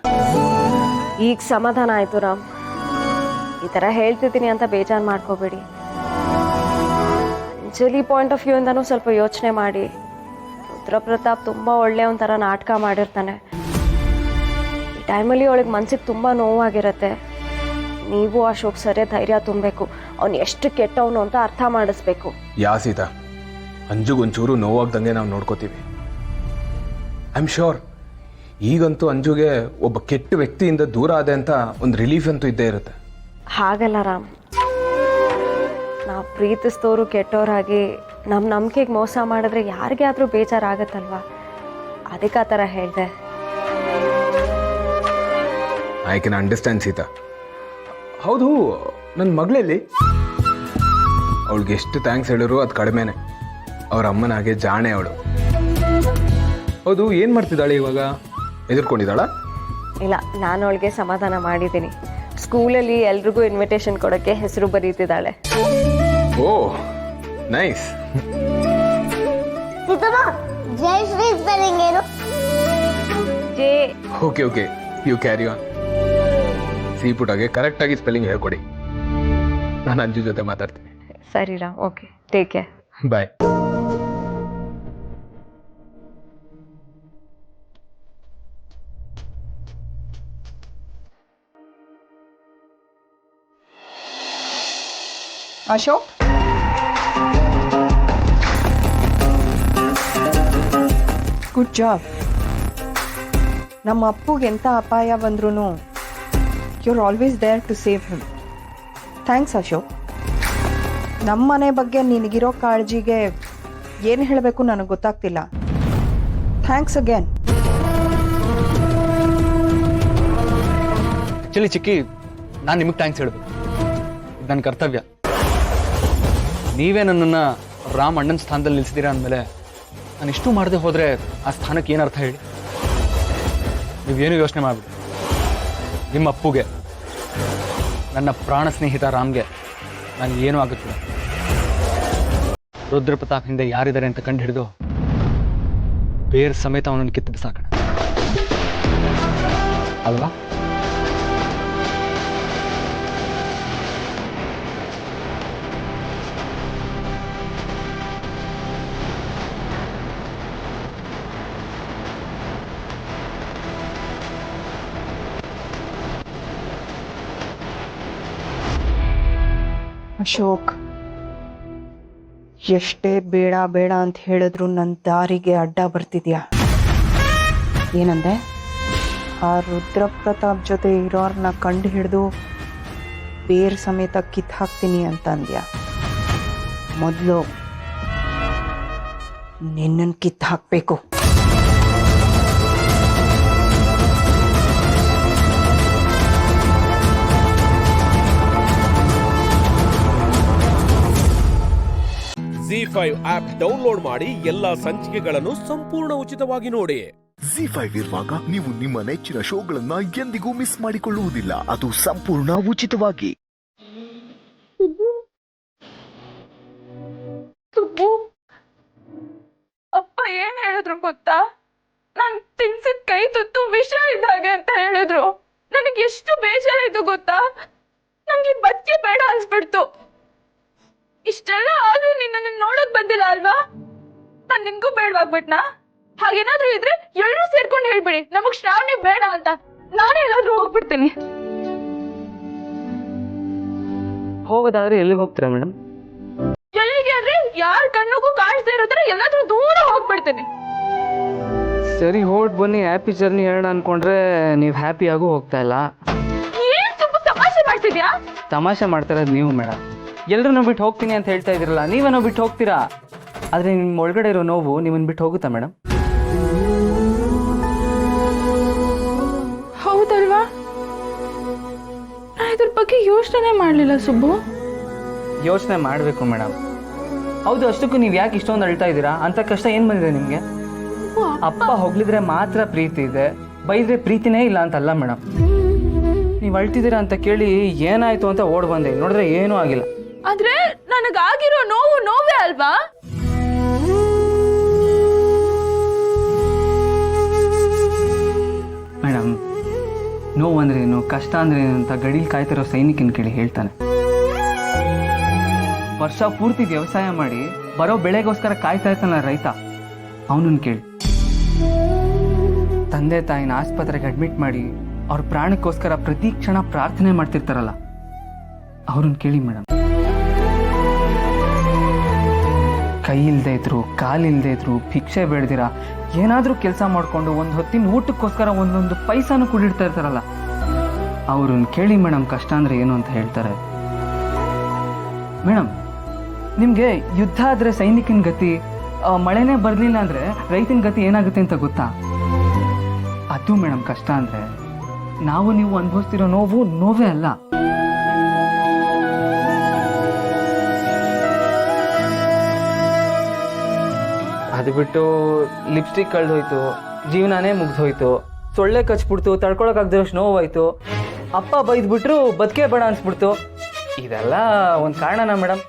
ಈಗ ಸಮಾಧಾನ ಆಯ್ತು ರಾಮ್. ಈ ಥರ ಹೇಳ್ತಿದ್ದೀನಿ ಅಂತ ಬೇಜಾರು ಮಾಡ್ಕೋಬೇಡಿ. ಅಂಜಲಿ ಪಾಯಿಂಟ್ ಆಫ್ ವ್ಯೂ ಇಂದನೂ ಸ್ವಲ್ಪ ಯೋಚನೆ ಮಾಡಿ. ರುದ್ರಪ್ರತಾಪ್ ತುಂಬ ಒಳ್ಳೆ ಒಂಥರ ನಾಟಕ ಮಾಡಿರ್ತಾನೆ. ಈ ಟೈಮಲ್ಲಿ ಅವಳಿಗೆ ಮನ್ಸಿಗೆ ತುಂಬ ನೋವಾಗಿರುತ್ತೆ. ನೀವು ಅಶೋಕ್ ಸರಿಯಾದ ಧೈರ್ಯ ತುಂಬಬೇಕು. ಅವ್ನು ಎಷ್ಟು ಕೆಟ್ಟವನು ಅಂತ ಅರ್ಥ ಮಾಡಿಸ್ಬೇಕು. ಯಾ ಸೀತಾ, ಅಂಜುಗೊಂಚೂರು ನೋವಾಗ್ದಂಗೆ ನಾವು ನೋಡ್ಕೋತೀವಿ. ಐ ಆಮ್ ಶ್ಯೂರ್ ಈಗಂತೂ ಅಂಜುಗೆ ಒಬ್ಬ ಕೆಟ್ಟ ವ್ಯಕ್ತಿಯಿಂದ ದೂರ ಆದೆ ಅಂತ ಒಂದು ರಿಲೀಫ್ ಅಂತೂ ಇದ್ದೇ ಇರುತ್ತೆ. ಹಾಗಲ್ಲ ರಾಮ್, ನಾವು ಪ್ರೀತಿಸಿದವರು ಕೆಟ್ಟವರಾಗಿ ನಮ್ಮ ನಂಬಿಕೆಗೆ ಮೋಸ ಮಾಡಿದ್ರೆ ಯಾರಿಗೆ ಆದರೂ ಬೇಜಾರಾಗತ್ತಲ್ವಾ, ಅದಕ್ಕೆ ಆ ಥರ ಹೇಳಿದೆ. I can understand Sita. ಹೌದು, ನನ್ನ ಮಗಳಲ್ಲಿ ಅವಳಿಗೆ ಎಷ್ಟು ಥ್ಯಾಂಕ್ಸ್ ಹೇಳಿದ್ರು ಅದು ಕಡಿಮೆನೆ. ಅವ್ರ ಅಮ್ಮನ ಹಾಗೆ ಜಾಣೆ ಅವಳು. ಹೌದು, ಏನು ಮಾಡ್ತಿದ್ದಾಳೆ ಇವಾಗ? ಎದುರ್ಕೊಂಡಿದ್ದಾಳ? ಇಲ್ಲ, ನಾನು ಅವಳಿಗೆ ಸಮಾಧಾನ ಮಾಡಿದ್ದೀನಿ. ಸ್ಕೂಲಲ್ಲಿ ಎಲ್ರಿಗೂ ಇನ್ವಿಟೇಷನ್ ಕೊಡೋಕ್ಕೆ ಹೆಸರು ಬರೀತಿದ್ದಾಳೆ. Oh nice. Okay okay, you carry on. ಸೀಪುಟಾಗೆ ಕರೆಕ್ಟಾಗಿ ಸ್ಪೆಲ್ಲಿಂಗ್ ಹೇಳ್ಕೊಡಿ. ನಾನು ಅಂಜು ಜೊತೆ ಮಾತಾಡ್ತೀನಿ. ಸರಿ Ram, okay, take care. Bye. Ashok, good job. ನಮ್ಮ ಅಪ್ಪುಗೆ ಎಂಥ ಅಪಾಯ ಬಂದ್ರೂ you are always there to save him. Thanks Ashok. ನಮ್ಮ ಮನೆ ಬಗ್ಗೆ ನಿನಗಿರೋ ಕಾಳಜಿಗೆ ಏನು ಹೇಳಬೇಕು ನನಗೆ ಗೊತ್ತಾಗ್ತಿಲ್ಲ. Thanks again. ಆ್ಯಕ್ಚುಲಿ ಚಿಕ್ಕಿ, ನಾನು ನಿಮಗೆ ಥ್ಯಾಂಕ್ಸ್ ಹೇಳಬೇಕು. ಇದು ನನ್ನ ಕರ್ತವ್ಯ. ನೀವೇ ನನ್ನನ್ನು ರಾಮ್ ಅಣ್ಣನ ಸ್ಥಾನದಲ್ಲಿ ನಿಲ್ಲಿಸಿದ್ದೀರಾ ಅಂದಮೇಲೆ ನಾನು ಇಷ್ಟು ಮಾಡದೆ ಹೋದರೆ ಆ ಸ್ಥಾನಕ್ಕೆ ಏನು ಅರ್ಥ ಹೇಳಿ? ನೀವೇನು ಯೋಚನೆ ಮಾಡಿಬಿಡಿ. ನಿಮ್ಮ ಅಪ್ಪುಗೆ, ನನ್ನ ಪ್ರಾಣ ಸ್ನೇಹಿತ ರಾಮ್ಗೆ ನಾನು ಏನೂ ಆಗುತ್ತಿಲ್ಲ. ರುದ್ರಪ್ರತಾಪ್ ಹಿಂದೆ ಯಾರಿದ್ದಾರೆ ಅಂತ ಕಂಡು ಹಿಡಿದು ಬೇರೆ ಸಮೇತ ಅವನನ್ನು ಕಿತ್ತು ಬಿಸಾಕೋಣ ಅಲ್ವಾ? ಅಶೋಕ್, ಎಷ್ಟೇ ಬೇಡ ಬೇಡ ಅಂತ ಹೇಳಿದ್ರು ನನ್ನ ದಾರಿಗೆ ಅಡ್ಡ ಬರ್ತಿದ್ಯಾ. ಏನಂದೆ? ಆ ರುದ್ರಪ್ರತಾಪ್ ಜೊತೆ ಇರೋರ್ನ ಕಂಡು ಹಿಡಿದು ಬೇರ್ ಸಮೇತ ಕಿತ್ತು ಹಾಕ್ತೀನಿ ಅಂತ ಅಂದ್ಯಾ. ಮೊದಲು ನಿನ್ನನ್ನು ಕಿತ್ತು ಹಾಕಬೇಕು. ZEE5 ಆಪ್ ಡೌನ್ಲೋಡ್ ಮಾಡಿ ಎಲ್ಲಾ ಸಂಚಿಕೆಗಳನ್ನು ಸಂಪೂರ್ಣ ಉಚಿತವಾಗಿ ನೋಡಿ. ZEE5 ಇರುವಾಗ ನೀವು ನಿಮ್ಮ ನೆಚ್ಚಿನ ಶೋಗಳನ್ನ ಎಂದಿಗೂ ಮಿಸ್ ಮಾಡಿಕೊಳ್ಳುವುದಿಲ್ಲ. ಅದು ಸಂಪೂರ್ಣ ಉಚಿತವಾಗಿ. ಅಪ್ಪ ಏನ್ ಹೇಳಿದ್ರು ಗೊತ್ತಾ? ನಾನ್ ತಿನ್ಸಿದ ಕೈ ತುತ್ತು ವಿಷ ಇದ್ದಾಗೆ ಅಂತ ಹೇಳಿದ್ರು. ನನಗೆ ಎಷ್ಟು ಬೇಜಾರಾಯ್ತು ಗೊತ್ತಾ? ನಂಗೆ ಬಚ್ಚೆ ಬೇಡ ಅನ್ಸ್ಬಿಡ್ತು. ಇಷ್ಟೆಲ್ಲ ಆದ್ರೂ ನಿನ್ನ ನೋಡಕ್ ಬಂದಿಲ್ಲ ಅಲ್ವಾ? ನಾನ್ ನಿನ್ಗೂ ಬೇಡವಾಗ್ಬಿಟ್ನಾ? ಹಾಗೇನಾದ್ರೂ ಇದ್ರೆ ಎಲ್ಲರೂ ಸೇರ್ಕೊಂಡು ಹೇಳ್ಬಿಡಿ ನಮಗ್ ಶ್ರಾವಣಿ ಬೇಡ ಅಂತ. ನಾನೇ ಎಲ್ಲಾದ್ರೂ ಹೋಗ್ಬಿಡ್ತೀನಿ. ಹೋಗೋದಾದ್ರೆ ಎಲ್ಲಿಗೆ ಹೋಗ್ತೀರಾ ಮೇಡಮ್? ಎಲ್ಲಿಗೆ ಅಂದ್ರೆ ಯಾರ ಕಣ್ಣಿಗೂ ಕಾಣಿಸ್ತಾ ಇರೋ ತರ ಎಲ್ಲಾದ್ರೂ ದೂರ ಹೋಗ್ಬಿಡ್ತೀನಿ. ಸರಿ, ಹೊರಟ್ ಬನ್ನಿ, ಹ್ಯಾಪಿ ಜರ್ನಿ ಹೇಳೋಣ ಅನ್ಕೊಂಡ್ರೆ ನೀವು ಹ್ಯಾಪಿ ಆಗು ಹೋಗ್ತಾ ಇಲ್ಲ. ಏನ್ ಸ್ವಲ್ಪ ತಮಾಷೆ ಮಾಡ್ತಿದ್ಯಾ? ತಮಾಷೆ ಮಾಡ್ತಾ ಇರೋದು ನೀವು ಮೇಡಮ್. ಎಲ್ಲರೂ ಬಿಟ್ಟು ಹೋಗ್ತೀನಿ ಅಂತ ಹೇಳ್ತಾ ಇದ್ದೀರಲ್ಲ, ನೀವೇನೋ ಬಿಟ್ಟು ಹೋಗ್ತೀರಾ. ಆದರೆ ನಿಮ್ಮ ಒಳಗಡೆ ಇರೋ ನೋವು ನಿಮ್ಮನ್ನು ಬಿಟ್ಟು ಹೋಗುತ್ತಾ ಮೇಡಮ್? ಹೌದಲ್ವಾ? ನಾ ಇದ್ರ ಬಗ್ಗೆ ಯೋಚನೆ ಮಾಡಲಿಲ್ಲ ಸುಬ್ಬು. ಯೋಚನೆ ಮಾಡಬೇಕು ಮೇಡಮ್. ಹೌದು, ಅಷ್ಟಕ್ಕೂ ನೀವು ಯಾಕೆ ಇಷ್ಟೊಂದು ಅಳ್ತಾ ಇದ್ದೀರಾ? ಅಂಥ ಕಷ್ಟ ಏನು ಬಂದಿದೆ ನಿಮಗೆ? ಅಪ್ಪ ಹೊಗಳಿದ್ರೆ ಮಾತ್ರ ಪ್ರೀತಿ ಇದೆ, ಬೈದ್ರೆ ಪ್ರೀತಿನೇ ಇಲ್ಲ ಅಂತಲ್ಲ ಮೇಡಮ್. ನೀವು ಅಳ್ತಿದ್ದೀರಾ ಅಂತ ಕೇಳಿ ಏನಾಯ್ತು ಅಂತ ಓಡ್ ಬಂದೆ, ನೋಡಿದ್ರೆ ಏನೂ ಆಗಿಲ್ಲ. ಆದ್ರೆ ನನಗಾಗಿರೋ ನೋವು ನೋವೇ ಅಲ್ವಾ? ಮೇಡಮ್, ನೋವು ಅಂದ್ರೆ ಏನು, ಕಷ್ಟ ಅಂದ್ರೆ ಏನು ಅಂತ ಗಡಿಲ್ ಕಾಯ್ತಿರೋ ಸೈನಿಕನ ಕೇಳಿ ಹೇಳ್ತಾನೆ. ವರ್ಷ ಪೂರ್ತಿ ವ್ಯವಸಾಯ ಮಾಡಿ ಬರೋ ಬೆಳೆಗೋಸ್ಕರ ಕಾಯ್ತಾ ಇರ್ತಾನ ರೈತ, ಅವನನ್ನು ಕೇಳಿ. ತಂದೆ ತಾಯಿನ ಆಸ್ಪತ್ರೆಗೆ ಅಡ್ಮಿಟ್ ಮಾಡಿ ಅವ್ರ ಪ್ರಾಣಕ್ಕೋಸ್ಕರ ಪ್ರತಿ ಕ್ಷಣ ಪ್ರಾರ್ಥನೆ ಮಾಡ್ತಿರ್ತಾರಲ್ಲ, ಅವ್ರನ್ನ ಕೇಳಿ ಮೇಡಮ್. ಕೈ ಇಲ್ಲದೆ ಇದ್ರು, ಕಾಲಿಲ್ಲದೆ ಇದ್ರು, ಭಿಕ್ಷೆ ಬೇಡ್ದಿರ ಏನಾದರೂ ಕೆಲಸ ಮಾಡಿಕೊಂಡು ಒಂದು ಹೊತ್ತಿನ ಊಟಕ್ಕೋಸ್ಕರ ಒಂದೊಂದು ಪೈಸಾನು ಕೂಡಿಡ್ತಾ ಇರ್ತಾರಲ್ಲ, ಅವ್ರನ್ನ ಕೇಳಿ ಮೇಡಮ್ ಕಷ್ಟ ಅಂದರೆ ಏನು ಅಂತ ಹೇಳ್ತಾರೆ. ಮೇಡಮ್, ನಿಮಗೆ ಯುದ್ಧ ಆದರೆ ಸೈನಿಕನ ಗತಿ, ಮಳೆನೇ ಬರಲಿಲ್ಲ ಅಂದರೆ ರೈತನ ಗತಿ ಏನಾಗುತ್ತೆ ಅಂತ ಗೊತ್ತಾ? ಅದು ಮೇಡಮ್ ಕಷ್ಟ ಅಂದರೆ. ನಾವು ನೀವು ಅನುಭವಿಸ್ತಿರೋ ನೋವು ನೋವೇ ಅಲ್ಲ. ಅದು ಬಿಟ್ಟು ಲಿಪ್ಸ್ಟಿಕ್ ಕಳೆದೋಯ್ತು, ಜೀವನನೇ ಮುಗ್ದೋಯ್ತು, ಸೊಳ್ಳೆ ಕಚ್ಬಿಡ್ತು, ತಡ್ಕೊಳಕ್ಕಾಗ್ದಿರೋಷ್ಟು ನೋವಾಯ್ತು, ಅಪ್ಪ ಬೈದ್ಬಿಟ್ರು ಬದುಕೇ ಬೇಡ ಅನ್ಸ್ಬಿಡ್ತು. ಇದೆಲ್ಲ ಒಂದು ಕಾರಣನಾ ಮೇಡಮ್?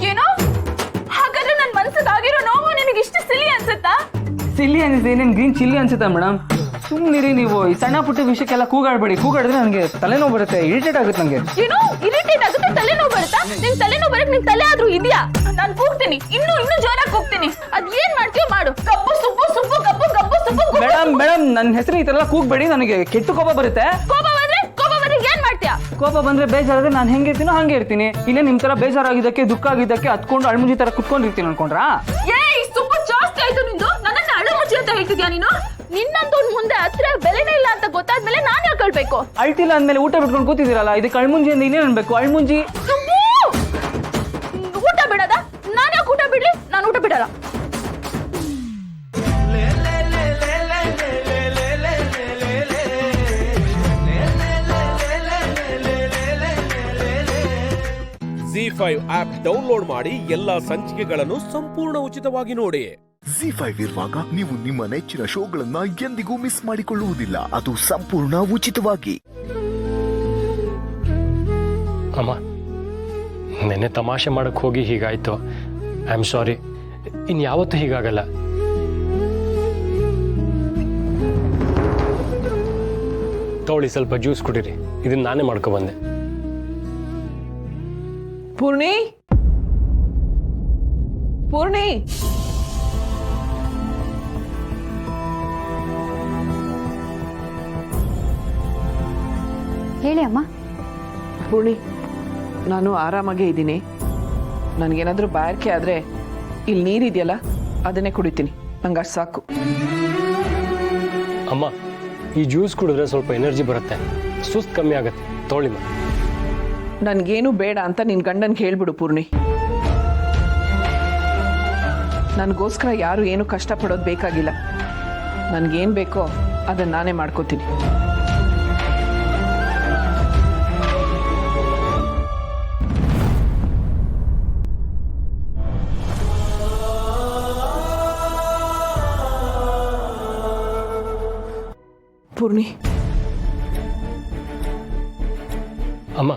ಏನೋ ಹಾಗಾದ್ರೆ ನನ್ನ ಮನಸ್ಸಿಗಾಗಿರೋ ನೋವು ನಿನಗೆ ಇಷ್ಟು ಸಿಲಿ ಅನ್ಸುತ್ತಾ? ಸಿಲ್ಲಿ ಅನಿಸಿದೆ, ಏನೇನು ಗ್ರೀನ್ ಚಿಲ್ಲಿ ಅನ್ಸುತ್ತಾ ಮೇಡಮ್? ಸುಮ್ಮನಿರಿ ನೀವು. ಈ ಸಣ್ಣ ಪುಟ್ಟ ವಿಷಯಕ್ಕೆಲ್ಲ ಕೂಗಾಡ್ಬೇಡಿ. ಕೂಗಾಡಿದ್ರೆ ನನಗೆ ತಲೆನೋವು ಬರುತ್ತೆ, ಇರಿಟೇಟ್ ಆಗುತ್ತೆ ನನಗೆ. ಏನೋ ಇರಿಟೇಟ್ ಆಗುತ್ತೆ, ತಲೆನೋವು ಬರುತ್ತಾ? ನಿನ್ ತಲೆನೋವು ಬರಕ್ ನಿನ್ ತಲೆ ಆದ್ರೂ ಇದೆಯಾ? ನಾನು ಕೂಗ್ತೀನಿ, ಇನ್ನೂ ಜೋರಾಗಿ ಕೂಗ್ತೀನಿ. ಅದ್ ಏನ್ ಮಾಡ್ತೀಯೋ ಮಾಡು. ಕಬ್ಬು ಸುಬ್ಬು ಸುಬ್ಬು ಕಬ್ಬು ಕಬ್ಬು ಸುಬ್ಬು. ಮೇಡಮ್ ನನ್ನ ಹೆಸರು ಈ ತರ ಎಲ್ಲ ಕೂಗ್ಬೇಡಿ, ನನಗೆ ಕೆಟ್ಟ ಕೋಪ ಬರುತ್ತೆ. ಕೋಪ ಬಂದ್ರೆ ಏನ್ ಮಾಡ್ತೀಯಾ? ಕೋಪ ಬಂದ್ರೆ ಬೇಜಾರಾದ್ರೆ ನಾನು ಹೆಂಗಿರ್ತೀನೋ ಹಂಗೆ ಇರ್ತೀನಿ. ಇಲ್ಲೇ ನಿಮ್ ತರ ಬೇಜಾರಾಗಿದ್ದಕ್ಕೆ ದುಃಖ ಆಗಿದ್ದಕ್ಕೆ ಹತ್ಕೊಂಡು ಅಳ್ಮುಂಜಿ ತರ ಕುತ್ಕೊಂಡಿರ್ತೀನಿ ಅನ್ಕೊಂಡ್ರಾ? ಸುಬ್ಬು ಜಾಸ್ತಿ ಆಯ್ತು ನಿಂದು. ನನ್ನನ್ನ ಅಳುಮುಚ್ಚಿ ಅಂತ ಹೇಳ್ತಿದ್ಯಾ ನೀನು? ನಿನ್ನಂತೂ ಮುಂದೆ ಹತ್ರ ಬೆಲೆನೇ ಇಲ್ಲ ಅಂತ ಗೊತ್ತಾದ್ಮೇಲೆ ನಾನು ಯಾಕೆ ಅಳ್ಬೇಕು? ಅಳ್ತಿಲ್ಲ ಅಂದ್ಮೇಲೆ ಊಟ ಬಿಟ್ಕೊಂಡು ಕೂತಿದ್ದೀರಲ್ಲ, ಇದಕ್ಕೆ ಅಳ್ಮುಂಜಿ ಅಂತ ಇನ್ನೇನು ಅನ್ಬೇಕು? ಅಳ್ಮುಂಜಿ ಊಟ ಬಿಡದ? ನಾನು ಯಾಕೆ ಊಟ ಬಿಡ್ಲಿ? ನಾನು ಊಟ ಬಿಡಲ್ಲ. ZEE5 ಆಪ್ ಡೌನ್ಲೋಡ್ ಮಾಡಿ ಎಲ್ಲಾ ಸಂಚಿಕೆಗಳನ್ನು ಸಂಪೂರ್ಣ ಉಚಿತವಾಗಿ ನೋಡಿ. ZEE5 ಇರುವಾಗ ನೀವು ನಿಮ್ಮ ನೆಚ್ಚಿನ ಶೋಗಳನ್ನ ಎಂದಿಗೂ ಮಿಸ್ ಮಾಡಿಕೊಳ್ಳುವುದಿಲ್ಲ, ಅದು ಸಂಪೂರ್ಣ ಉಚಿತವಾಗಿ. ಅಮ್ಮ, ನೆನ್ನೆ ತಮಾಷೆ ಮಾಡಕ್ಕೆ ಹೋಗಿ ಹೀಗಾಯ್ತು. I am sorry. ಇನ್ಯಾವತ್ತೂ ಹೀಗಾಗಲ್ಲ. ತಗೊಳ್ಳಿ, ಸ್ವಲ್ಪ ಜ್ಯೂಸ್ ಕುಡೀರಿ. ಇದನ್ನ ನಾನೇ ಮಾಡ್ಕೊಬಂದೆ. ಪೂರ್ಣಿ, ಪೂರ್ಣಿ, ಹೇಳಿ ಅಮ್ಮ. ಪೂರ್ಣಿ, ನಾನು ಆರಾಮಾಗೇ ಇದ್ದೀನಿ. ನನಗೇನಾದರೂ ಬಾಯಾರಿಕೆ ಆದರೆ ಇಲ್ಲಿ ನೀರಿದೆಯಲ್ಲ ಅದನ್ನೇ ಕುಡಿತೀನಿ, ನಂಗೆ ಅಷ್ಟು ಸಾಕು. ಅಮ್ಮ, ಈ ಜ್ಯೂಸ್ ಕುಡಿದ್ರೆ ಸ್ವಲ್ಪ ಎನರ್ಜಿ ಬರುತ್ತೆ, ಸುಸ್ತು ಕಮ್ಮಿ ಆಗುತ್ತೆ. ತೊಗೊಳ್ಳಿಮ್ಮ. ನನಗೇನು ಬೇಡ ಅಂತ ನಿನ್ನ ಗಂಡನ್ಗೆ ಹೇಳ್ಬಿಡು ಪೂರ್ಣಿ. ನನಗೋಸ್ಕರ ಯಾರು ಏನು ಕಷ್ಟಪಡೋದು ಬೇಕಾಗಿಲ್ಲ. ನನಗೇನು ಬೇಕೋ ಅದನ್ನು ನಾನೇ ಮಾಡ್ಕೋತೀನಿ. ಪೂರ್ಣಿ, ಅಮ್ಮ,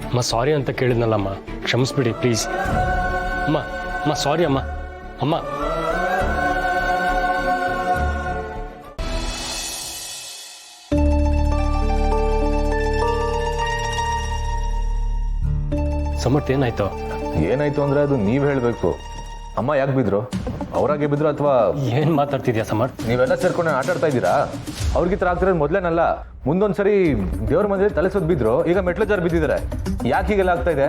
ಅಮ್ಮ ಸಾರಿ ಅಂತ ಕೇಳಿದ್ನಲ್ಲಮ್ಮ, ಕ್ಷಮಿಸ್ಬಿಡಿ ಪ್ಲೀಸ್. ಅಮ್ಮ, ಅಮ್ಮ ಸಾರಿ ಅಮ್ಮ. ಅಮ್ಮ, ಸಮರ್ಥ ಏನಾಯ್ತು? ಏನಾಯ್ತು ಅಂದ್ರೆ ಅದು ನೀವ್ ಹೇಳ್ಬೇಕು. ಅಮ್ಮ ಯಾಕೆ ಬಿದ್ರು? ಅವ್ರಾಗೆ ಬಿದ್ರು ಅಥವಾ? ಏನ್ ಮಾತಾಡ್ತಿದ್ಯಾ ಸಮರ್ಥ? ನೀವೆಲ್ಲ ಸೇರ್ಕೊಂಡು ಆಟ ಆಡ್ತಾ ಇದ್ದೀರಾ? ಅವ್ರಿಗೆ ತರ ಆಗ್ತಿರೋದು ಮೊದ್ಲೇನಲ್ಲ. ಮುಂದೊಂದ್ಸರಿ ದೇವ್ರ ಮನೇಲಿ ತಲೆ ಸುತ್ತ ಬಿದ್ರು, ಈಗ ಮೆಟ್ಲು ಜಾರ್ ಬಿದ್ದಿದ್ದಾರೆ. ಯಾಕೆ ಹೀಗೆಲ್ಲ ಆಗ್ತಾ ಇದೆ?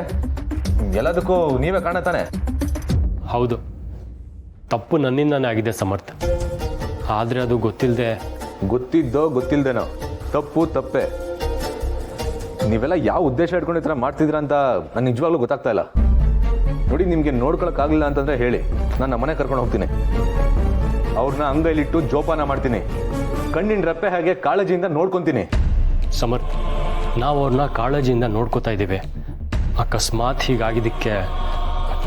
ಎಲ್ಲದಕ್ಕೂ ನೀವೇ ಕಾಣತಾನೆ. ಹೌದು, ತಪ್ಪು ನನ್ನಿಂದಾನೇ ಆಗಿದೆ ಸಮರ್ಥ. ಆದ್ರೆ ಅದು ಗೊತ್ತಿದ್ದೋ ಗೊತ್ತಿಲ್ದೇನೋ ತಪ್ಪು ತಪ್ಪೆ. ನೀವೆಲ್ಲ ಯಾವ ಉದ್ದೇಶ ಇಟ್ಕೊಂಡು ಈ ಥರ ಮಾಡ್ತಿದ್ರ ಅಂತ ನಂಗೆ ನಿಜವಾಗ್ಲೂ ಗೊತ್ತಾಗ್ತಾ ಇಲ್ಲ. ನೋಡಿ, ನಿಮ್ಗೆ ನೋಡ್ಕೊಳಕ್ಕಾಗಲಿಲ್ಲ ಅಂತಂದ್ರೆ ಹೇಳಿ, ನಾನು ನಮ್ಮನೆ ಕರ್ಕೊಂಡು ಹೋಗ್ತೀನಿ. ಅವ್ರನ್ನ ಅಂಗೈಲಿಟ್ಟು ಜೋಪಾನ ಮಾಡ್ತೀನಿ. ಕಣ್ಣಿನ ರೆಪ್ಪೆ ಹಾಗೆ ಕಾಳಜಿಯಿಂದ ನೋಡ್ಕೊತೀನಿ. ಸಮರ್ಥ, ನಾವು ಅವ್ರನ್ನ ಕಾಳಜಿಯಿಂದ ನೋಡ್ಕೋತಾ ಇದ್ದೀವಿ. ಅಕಸ್ಮಾತ್ ಹೀಗಾಗಿದ್ದಕ್ಕೆ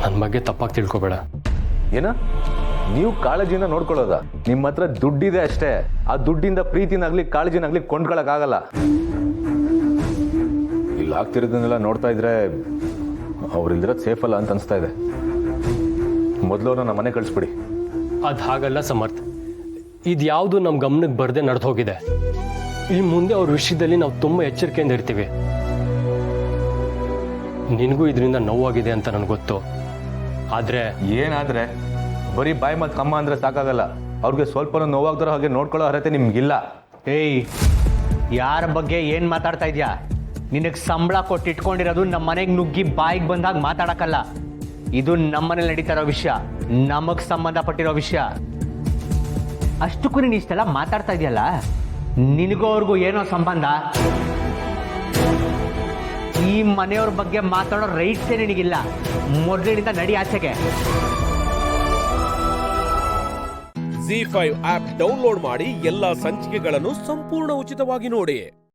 ನನ್ನ ಬಗ್ಗೆ ತಪ್ಪಾಗಿ ತಿಳ್ಕೊಬೇಡ. ಏನ ನೀವು ಕಾಳಜಿನ ನೋಡ್ಕೊಳ್ಳೋದ? ನಿಮ್ಮ ಹತ್ರ ದುಡ್ಡಿದೆ ಅಷ್ಟೇ. ಆ ದುಡ್ಡಿಂದ ಪ್ರೀತಿನಾಗ್ಲಿ ಕಾಳಜಿನಾಗ್ಲಿ ಕೊಂಡ್ಕೊಳಕ್ಕಾಗಲ್ಲ. ಇಲ್ಲಿ ಆಗ್ತಿರೋದನ್ನೆಲ್ಲ ನೋಡ್ತಾ ಇದ್ರೆ ಅವ್ರಿಲ್ದಿರೋದು ಸೇಫ್ ಅಲ್ಲ ಅಂತ ಅನಿಸ್ತಾ ಇದೆ. ಮೊದಲು ನಮ್ಮ ಮನೆ ಕಳಿಸ್ಬಿಡಿ. ಅದು ಹಾಗಲ್ಲ ಸಮರ್ಥ, ಇದು ಯಾವುದು ನಮ್ಮ ಗಮನಕ್ಕೆ ಬರದೆ ನಡೆದು ಹೋಗಿದೆ. ಇನ್ನು ಮುಂದೆ ಅವ್ರ ವಿಷಯದಲ್ಲಿ ನಾವು ತುಂಬ ಎಚ್ಚರಿಕೆಯಿಂದ ಇರ್ತೀವಿ. ನಿನಗೂ ಇದರಿಂದ ನೋವಾಗಿದೆ ಅಂತ ನನಗೆ ಗೊತ್ತು. ಆದರೆ ಏನಾದ್ರೆ ಬರೀ ಬಾಯಿ ಮತ್ತು ಕಮ್ಮ ಅಂದ್ರೆ ಸಾಕಾಗಲ್ಲ. ಅವ್ರಿಗೆ ಸ್ವಲ್ಪ ನೋವಾಗ್ದಾರೋ ಹಾಗೆ ನೋಡ್ಕೊಳ್ಳೋ ಅರ್ಹತೆ ನಿಮ್ಗಿಲ್ಲ. ಏಯ್, ಯಾರ ಬಗ್ಗೆ ಏನು ಮಾತಾಡ್ತಾ ಇದೆಯಾ? ನಿನಗೆ ಸಂಬಳ ಕೊಟ್ಟು ಇಟ್ಕೊಂಡಿರೋದು ನಮ್ಮ ಮನೆಗೆ ನುಗ್ಗಿ ಬಾಯಿಗೆ ಬಂದಾಗ ಮಾತಾಡಕ್ಕಲ್ಲ. ಇದು ನಮ್ಮನೇಲಿ ನಡೀತಾ ಇರೋ ವಿಷಯ, ನಮಗೆ ಸಂಬಂಧಪಟ್ಟಿರೋ ವಿಷಯ. ಅಷ್ಟಕ್ಕೂ ನೀನು ಇಷ್ಟೆಲ್ಲ ಮಾತಾಡ್ತಾ ಇದೆಯಲ್ಲ, ನಿನಗೂ ಅವ್ರಿಗೂ ಏನೋ ಸಂಬಂಧ? ಈ ಮನೆಯವ್ರ ಬಗ್ಗೆ ಮಾತಾಡೋ ರೈಟ್ಸೇ ನಿನಗಿಲ್ಲ. ಮೊದಲಿನಿಂದ ನಡಿ ಆಚೆಗೆ. ZEE5 ಆಪ್ ಡೌನ್ಲೋಡ್ ಮಾಡಿ ಎಲ್ಲಾ ಸಂಚಿಕೆಗಳನ್ನು ಸಂಪೂರ್ಣ ಉಚಿತವಾಗಿ ನೋಡಿ.